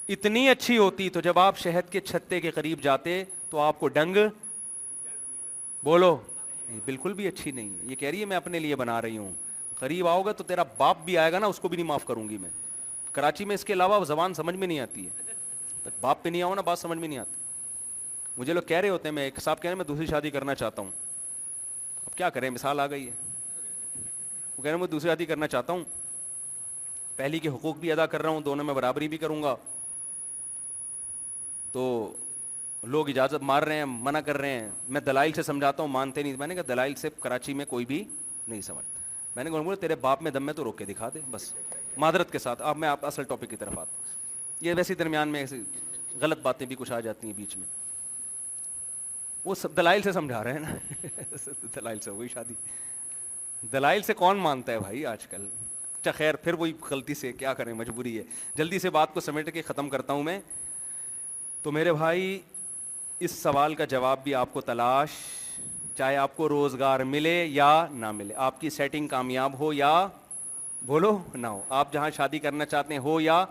اتنی اچھی ہوتی تو جب آپ شہد کے چھتے کے قریب جاتے تو آپ کو ڈنگ، بولو بالکل بھی اچھی نہیں. یہ کہہ رہی ہے میں اپنے لیے بنا رہی ہوں. قریب آؤ گا تو تیرا باپ بھی آئے گا نا، اس کو بھی نہیں معاف کروں گی میں. کراچی میں اس کے علاوہ زبان سمجھ میں نہیں آتی ہے. باپ پہ نہیں آؤ نا، بات سمجھ میں نہیں آتی. مجھے لوگ کہہ رہے ہوتے ہیں، میں ایک صاحب کہہ رہے ہیں میں دوسری شادی کرنا چاہتا ہوں. اب کیا کریں، مثال آ گئی ہے. وہ کہہ رہے ہیں میں دوسری شادی کرنا چاہتا ہوں، پہلی کے حقوق بھی ادا کر رہا ہوں، دونوں میں برابری بھی کروں گا. تو لوگ اجازت مار رہے ہیں, منع کر رہے ہیں, میں دلائل سے سمجھاتا ہوں, مانتے نہیں. میں نے کہا دلائل سے کراچی میں کوئی بھی نہیں سمجھتا. میں نے کہا تیرے باپ میں دم ہے تو روک کے دکھا دے بس, معذرت کے ساتھ. اب میں آپ اصل ٹاپک کی طرف آتا ہوں. یہ ویسے درمیان میں ایسی غلط باتیں بھی کچھ آ جاتی ہیں بیچ میں. وہ سب دلائل سے سمجھا رہے ہیں نا دلائل سے وہی شادی, دلائل سے کون مانتا ہے بھائی آج کل. اچھا خیر, پھر وہی غلطی سے کیا کریں, مجبوری ہے. جلدی سے بات کو سمیٹ کے ختم کرتا ہوں میں. تو میرے بھائی اس سوال کا جواب بھی آپ کو تلاش, چاہے آپ کو روزگار ملے یا نہ ملے, آپ کی سیٹنگ کامیاب ہو یا بولو نہ ہو, آپ جہاں شادی کرنا چاہتے ہیں ہو یا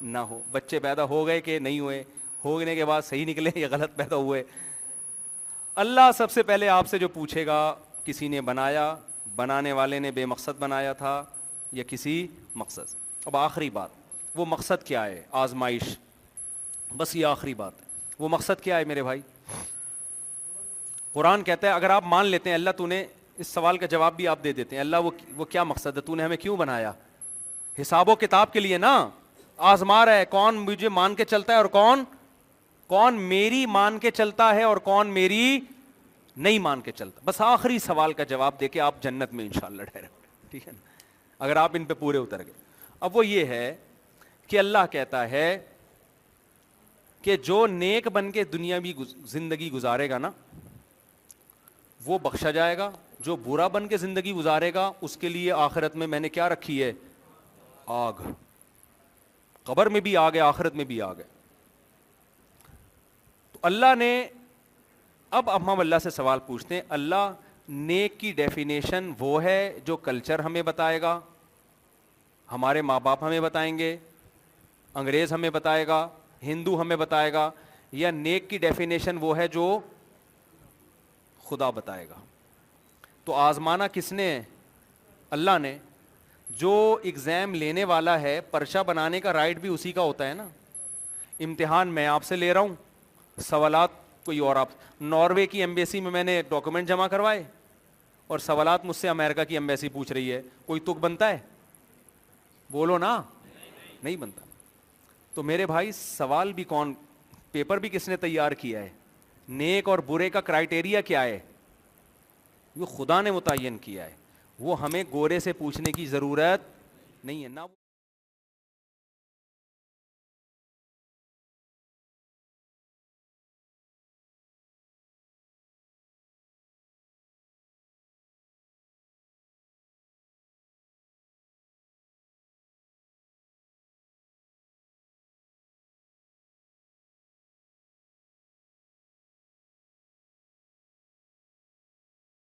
نہ ہو, بچے پیدا ہو گئے کہ نہیں ہوئے, ہونے کے بعد صحیح نکلے یا غلط پیدا ہوئے, اللہ سب سے پہلے آپ سے جو پوچھے گا, کسی نے بنایا, بنانے والے نے بے مقصد بنایا تھا یا کسی مقصد. اب آخری بات, وہ مقصد کیا ہے؟ آزمائش. بس یہ آخری بات. وہ مقصد کیا ہے میرے بھائی؟ قرآن کہتا ہے, اگر آپ مان لیتے ہیں اللہ تو نے اس سوال کا جواب بھی آپ دے دیتے ہیں, اللہ وہ کیا مقصد ہے, تو نے ہمیں کیوں بنایا؟ حساب و کتاب کے لیے نا, آزما رہا ہے کون مجھے مان کے چلتا ہے اور کون میری مان کے چلتا ہے اور کون میری نہیں مان کے چلتا. بس آخری سوال کا جواب دے کے آپ جنت میں انشاءاللہ ڈائریکٹ, ٹھیک ہے نا, اگر آپ ان پہ پورے اتر گئے. اب وہ یہ ہے کہ اللہ کہتا ہے کہ جو نیک بن کے دنیاوی زندگی گزارے گا نا وہ بخشا جائے گا, جو برا بن کے زندگی گزارے گا اس کے لیے آخرت میں نے کیا رکھی ہے؟ آگ. قبر میں بھی آگ ہے, آخرت میں بھی آگ ہے. تو اللہ نے, اب ہم اللہ سے سوال پوچھتے ہیں, اللہ نیک کی ڈیفینیشن وہ ہے جو کلچر ہمیں بتائے گا, ہمارے ماں باپ ہمیں بتائیں گے, انگریز ہمیں بتائے گا, ہندو ہمیں بتائے گا, یا نیک کی ڈیفینیشن وہ ہے جو خدا بتائے گا؟ تو آزمانا کس نے؟ اللہ نے. جو ایگزام لینے والا ہے, پرچہ بنانے کا رائٹ بھی اسی کا ہوتا ہے نا. امتحان میں آپ سے لے رہا ہوں, سوالات کوئی اور. آپ ناروے کی ایمبیسی میں نے ڈاکومنٹ جمع کروائے اور سوالات مجھ سے امریکہ کی ایمبیسی پوچھ رہی ہے, کوئی تک بنتا ہے؟ بولو نا, نہیں بنتا. تو میرے بھائی سوال بھی کون, پیپر بھی کس نے تیار کیا ہے؟ نیک اور برے کا کرائٹیریا کیا ہے؟ وہ خدا نے متعین کیا ہے. وہ ہمیں گورے سے پوچھنے کی ضرورت نہیں ہے نا.